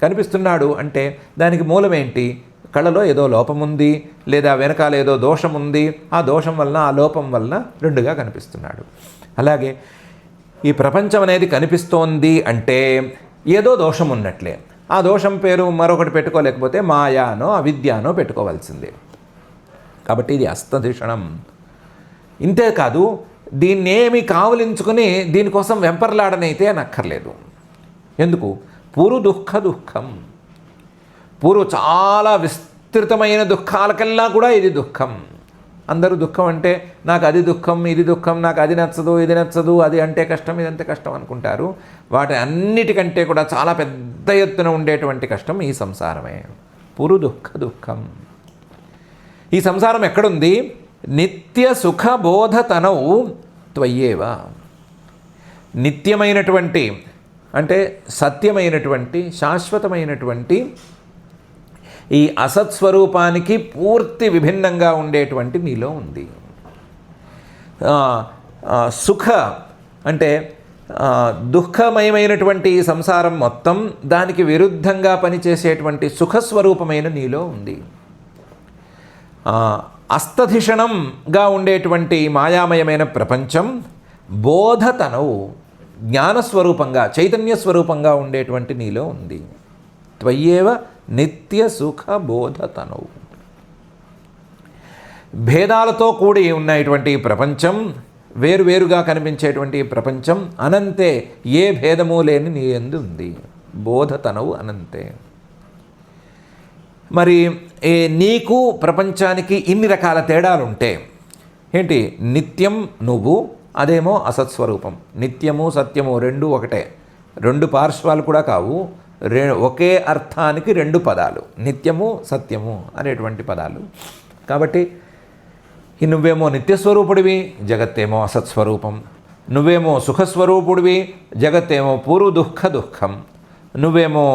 కనిపిస్తున్నాడు అంటే దానికి మూలం ఏంటి? కళ్ళలో ఏదో లోపం ఉంది, లేదా వెనకాల ఏదో దోషం ఉంది. ఆ దోషం వలన, ఆ లోపం వలన రెండుగా కనిపిస్తున్నాడు. అలాగే ఈ ప్రపంచం అనేది కనిపిస్తోంది అంటే ఏదో దోషం ఉన్నట్లే. ఆ దోషం పేరు మరొకటి పెట్టుకోలేకపోతే మాయానో అవిద్యానో పెట్టుకోవాల్సిందే. కాబట్టి ఇది అస్తధిషణం. ఇంతేకాదు, దీన్నేమి కావలించుకొని దీనికోసం వెంపర్లాడనైతే అనక్కర్లేదు. ఎందుకు? పూర్వ దుఃఖం. పూర్వ చాలా విస్తృతమైన దుఃఖాలకల్లా కూడా ఇది దుఃఖం. అందరూ దుఃఖం అంటే నాకు అది దుఃఖం, ఇది దుఃఖం, నాకు అది నచ్చదు, ఇది నచ్చదు, అది అంటే కష్టం, ఇదంటే కష్టం అనుకుంటారు. వాటి అన్నిటికంటే కూడా చాలా పెద్ద ఎత్తున ఉండేటువంటి కష్టం ఈ సంసారమే. పూర్వ దుఃఖం. ఈ సంసారం ఎక్కడుంది? నిత్య సుఖబోధతనౌ త్వయ్యేవ. నిత్యమైనటువంటి అంటే సత్యమైనటువంటి శాశ్వతమైనటువంటి ఈ అసత్స్వరూపానికి పూర్తి విభిన్నంగా ఉండేటువంటి నీలో ఉంది. సుఖ అంటే దుఃఖమయమైనటువంటి ఈ సంసారం మొత్తం దానికి విరుద్ధంగా పనిచేసేటువంటి సుఖస్వరూపమైన నీలో ఉంది. అస్తధిషణంగా ఉండేటువంటి మాయామయమైన ప్రపంచం బోధతనవు జ్ఞానస్వరూపంగా చైతన్య స్వరూపంగా ఉండేటువంటి నీలో ఉంది. త్వయ్యేవ నిత్య సుఖ బోధతనవు. భేదాలతో కూడి ఉన్నటువంటి ప్రపంచం, వేరువేరుగా కనిపించేటువంటి ప్రపంచం అనంతే, ఏ భేదము లేని నీ యందు ఉంది. బోధతనవు అనంతే. మరి నీకు ప్రపంచానికి ఇన్ని రకాల తేడాలుంటే ఏంటి? నిత్యం నువ్వు, అదేమో అసత్స్వరూపం. నిత్యము సత్యము రెండు ఒకటే, రెండు పార్శ్వాలు కూడా కావు, ఒకే అర్థానికి రెండు పదాలు, నిత్యము సత్యము అనేటువంటి పదాలు. కాబట్టి నువ్వేమో నిత్యస్వరూపుడివి, జగత్తేమో అసత్స్వరూపం. నువ్వేమో సుఖస్వరూపుడివి, జగత్తేమో పూర్వ దుఃఖం. నువ్వేమో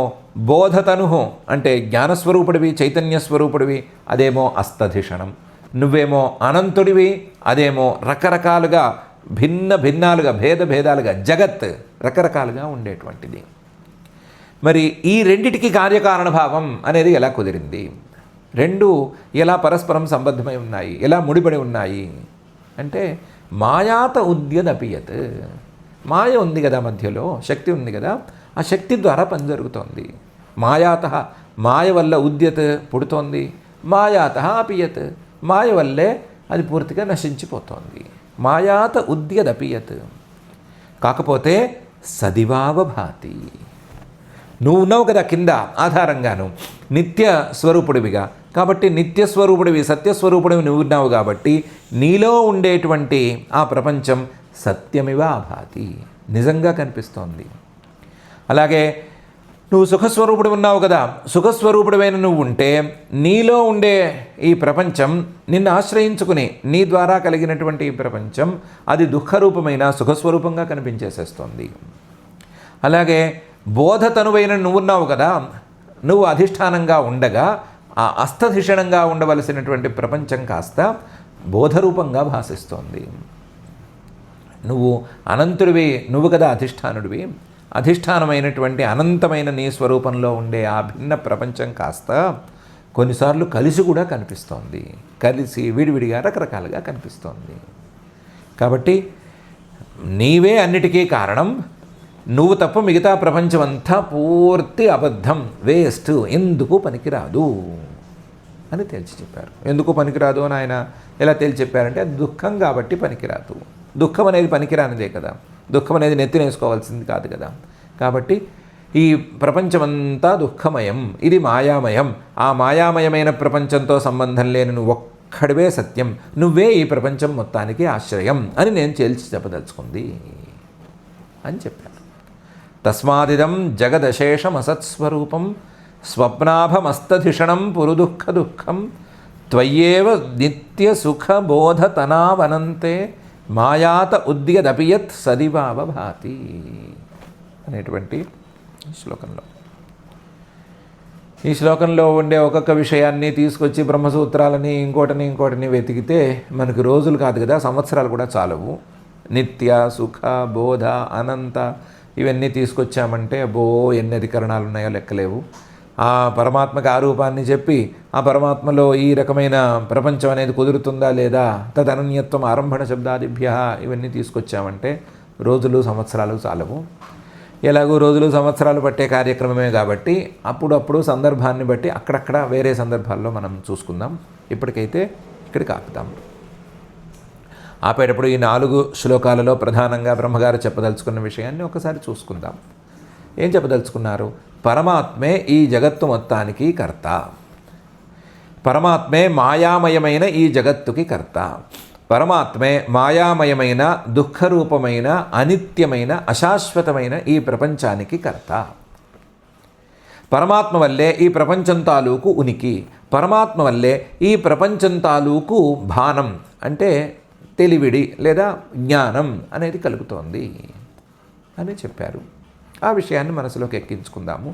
బోధతను అంటే జ్ఞానస్వరూపుడివి, చైతన్యస్వరూపుడివి, అదేమో అస్తధిషణం. నువ్వేమో అనంతుడివి, అదేమో రకరకాలుగా భిన్నాలుగా భేదాలుగా జగత్ రకరకాలుగా ఉండేటువంటిది. మరి ఈ రెండిటికి కార్యకారణ భావం అనేది ఎలా కుదిరింది? రెండు ఎలా పరస్పరం సంబద్ధమై ఉన్నాయి, ఎలా ముడిపడి ఉన్నాయి అంటే మాయాత ఉద్యదపియత్. మాయ ఉంది కదా, మధ్యలో శక్తి ఉంది కదా, ఆ శక్తి ద్వారా పని జరుగుతోంది. మాయాత, మాయ వల్ల ఉద్యత్ పుడుతోంది, మాయాత అపియత్, మాయ వల్లే అది పూర్తిగా నశించిపోతోంది. మాయాత ఉద్యదపియత్. కాకపోతే సదివావభాతి. నువ్వు ఉన్నావు కదా కింద ఆధారంగాను, నిత్య స్వరూపుడివిగా. కాబట్టి నిత్యస్వరూపుడివి, సత్యస్వరూపుడివి నువ్వు ఉన్నావు కాబట్టి నీలో ఉండేటువంటి ఆ ప్రపంచం సత్యమివ భాతి, నిజంగా కనిపిస్తోంది. అలాగే నువ్వు సుఖస్వరూపుడు ఉన్నావు కదా, సుఖస్వరూపుడివైన నువ్వు ఉంటే నీలో ఉండే ఈ ప్రపంచం నిన్ను ఆశ్రయించుకుని నీ ద్వారా కలిగినటువంటి ఈ ప్రపంచం అది దుఃఖరూపమైన సుఖస్వరూపంగా కనిపించేసేస్తోంది. అలాగే బోధతనువైన నువ్వున్నావు కదా, నువ్వు అధిష్టానంగా ఉండగా ఆ అస్తధిషణంగా ఉండవలసినటువంటి ప్రపంచం కాస్త బోధరూపంగా భాసిస్తోంది. నువ్వు అనంతుడివి, నువ్వు కదా అధిష్టానుడివి. అధిష్టానమైనటువంటి అనంతమైన నీ స్వరూపంలో ఉండే ఆ భిన్న ప్రపంచం కాస్త కొన్నిసార్లు కలిసి కూడా కనిపిస్తోంది, కలిసి విడివిడిగా రకరకాలుగా కనిపిస్తోంది. కాబట్టి నీవే అన్నిటికీ కారణం, నువ్వు తప్ప మిగతా ప్రపంచం అంతా పూర్తి అబద్ధం, వేస్ట్, ఎందుకు పనికిరాదు అని తేల్చి చెప్పారు. ఎందుకు పనికిరాదు అని ఆయన ఎలా తేల్చి చెప్పారంటే అది దుఃఖం కాబట్టి పనికిరాదు. దుఃఖం అనేది పనికిరానిదే కదా, దుఃఖం అనేది నెత్తినేసుకోవాల్సింది కాదు కదా. కాబట్టి ఈ ప్రపంచమంతా దుఃఖమయం, ఇది మాయామయం. ఆ మాయామయమైన ప్రపంచంతో సంబంధం లేని నువ్వు ఒక్కడివే సత్యం, నువ్వే ఈ ప్రపంచం మొత్తానికి ఆశ్రయం అని నేను తేల్చి చెప్పదలుచుకుంది అని చెప్పాను. తస్మాదిదం జగదశేషమసత్స్వరూపం స్వప్నాభమస్తధిషణం పురుదుఃఖం త్వయ్యేవ నిత్య సుఖబోధతనావనంతే మాయాత ఉద్యదపియత్ సదివావభాతి అనేటువంటి శ్లోకంలో. ఈ శ్లోకంలో ఉండే ఒక్కొక్క విషయాన్ని తీసుకొచ్చి బ్రహ్మసూత్రాలని ఇంకోటిని వెతికితే మనకు రోజులు కాదు కదా, సంవత్సరాలు కూడా చాలవు. నిత్య సుఖ బోధ అనంత ఇవన్నీ తీసుకొచ్చామంటే అబ్బో ఎన్ని అధికరణాలు ఉన్నాయో లెక్కలేవు. ఆ పరమాత్మకి ఆ రూపాన్ని చెప్పి ఆ పరమాత్మలో ఈ రకమైన ప్రపంచం అనేది కుదురుతుందా లేదా, తదనన్యత్వం ఆరంభణ శబ్దాదిభ్య ఇవన్నీ తీసుకొచ్చామంటే రోజులు సంవత్సరాలు చాలవు. ఎలాగో రోజులు సంవత్సరాలు పట్టే కార్యక్రమమే కాబట్టి అప్పుడప్పుడు సందర్భాన్ని బట్టి అక్కడక్కడ వేరే సందర్భాల్లో మనం చూసుకుందాం. ఇప్పటికైతే ఇక్కడికి ఆపుతాం. ఆపేటప్పుడు ఈ 4 శ్లోకాలలో ప్రధానంగా బ్రహ్మగారు చెప్పదలుచుకున్న విషయాన్ని ఒకసారి చూసుకుందాం. ఏం చెప్పదలుచుకున్నారు? పరమాత్మే ఈ జగత్తు మొత్తానికి కర్త, పరమాత్మే మాయామయమైన ఈ జగత్తుకి కర్త, పరమాత్మే మాయామయమైన దుఃఖరూపమైన అనిత్యమైన అశాశ్వతమైన ఈ ప్రపంచానికి కర్త. పరమాత్మ వల్లే ఈ ప్రపంచం తాలూకు ఉనికి, పరమాత్మ వల్లే ఈ ప్రపంచం తాలూకు భానం అంటే తెలివిడి లేదా జ్ఞానం అనేది కలుగుతోంది అని చెప్పారు. ఆ విషయాన్ని మనసులోకి ఎక్కించుకుందాము.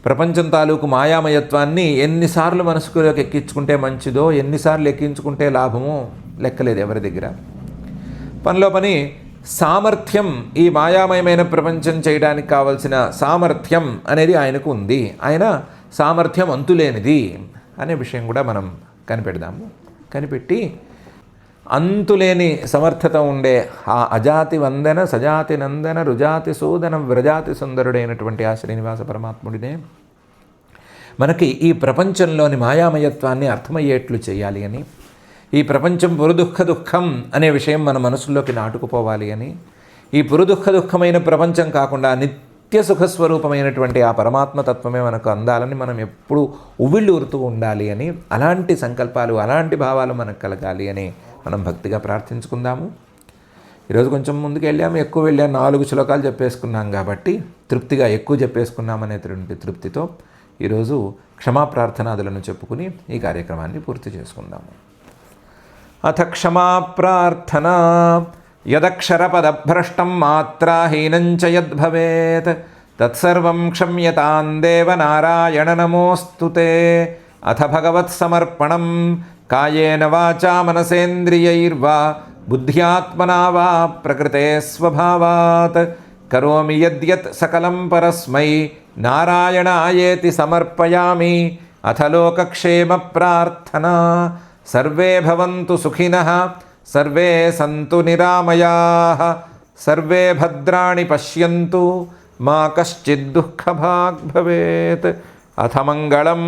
ప్రపంచం తాలూకు మాయామయత్వాన్ని ఎన్నిసార్లు మనసులోకి ఎక్కించుకుంటే మంచిదో, ఎన్నిసార్లు ఎక్కించుకుంటే లాభమో లెక్కలేదు ఎవరి దగ్గర. పనిలో పని సామర్థ్యం, ఈ మాయామయమైన ప్రపంచం చేయడానికి కావలసిన సామర్థ్యం అనేది ఆయనకు ఉంది. ఆయన సామర్థ్యం అంతులేనిది అనే విషయం కూడా మనం కనిపెడదాము. కనిపెట్టి అంతులేని సమర్థత ఉండే ఆ అజాతి వందన సజాతి నందన రుజాతి సోదన వ్రజాతి సుందరుడైనటువంటి ఆ శ్రీనివాస పరమాత్ముడినే మనకి ఈ ప్రపంచంలోని మాయామయత్వాన్ని అర్థమయ్యేట్లు చేయాలి అని, ఈ ప్రపంచం పురుదుఃఖ దుఃఖం అనే విషయం మన మనసుల్లోకి నాటుకుపోవాలి అని, ఈ పురుదుఃఖ దుఃఖమైన ప్రపంచం కాకుండా నిత్య సుఖస్వరూపమైనటువంటి ఆ పరమాత్మతత్వమే మనకు అందాలని మనం ఎప్పుడూ ఉవ్విళ్ళూరుతూ ఉండాలి అని, అలాంటి సంకల్పాలు అలాంటి భావాలు మనకు కలగాలి అని మనం భక్తిగా ప్రార్థించుకుందాము. ఈరోజు కొంచెం ముందుకు వెళ్ళాము, ఎక్కువ వెళ్ళాము, 4 శ్లోకాలు చెప్పేసుకున్నాం కాబట్టి తృప్తిగా ఎక్కువ చెప్పేసుకున్నామనేటువంటి తృప్తితో ఈరోజు క్షమాప్రార్థనాదులను చెప్పుకుని ఈ కార్యక్రమాన్ని పూర్తి చేసుకుందాము. అథ క్షమాప్రార్థనా. యదక్షరపదభ్రష్టం మాత్రాహీనం చ యద్భవేత్ తత్సర్వం క్షమ్యతాం దేవ నారాయణ నమోస్తుతే. అథ భగవత్సమర్పణం కాయేన వాచా మనసేంద్రియైర్వా బుద్ధ్యాత్మనా వా ప్రకృతే స్వభావాత్ కరోమి యద్యత్ సకలం పరస్మై నారాయణాయేతి సమర్పయామి. అథ లోకక్షేమ ప్రార్థనా. సర్వే భవంతు సుఖినః, సర్వే సంతు నిరామయాః, సర్వే భద్రాణి పశ్యంతు, మా కశ్చిద్ దుఃఖభాగ్ భవేత్. అథ మంగళం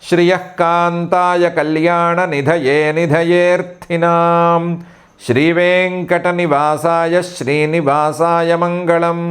శ్రియః కాంతాయ కళ్యాణ నిధయే నిధయేర్థినాం. శ్రీవేంకటనివాసాయ శ్రీనివాసాయ మంగళం.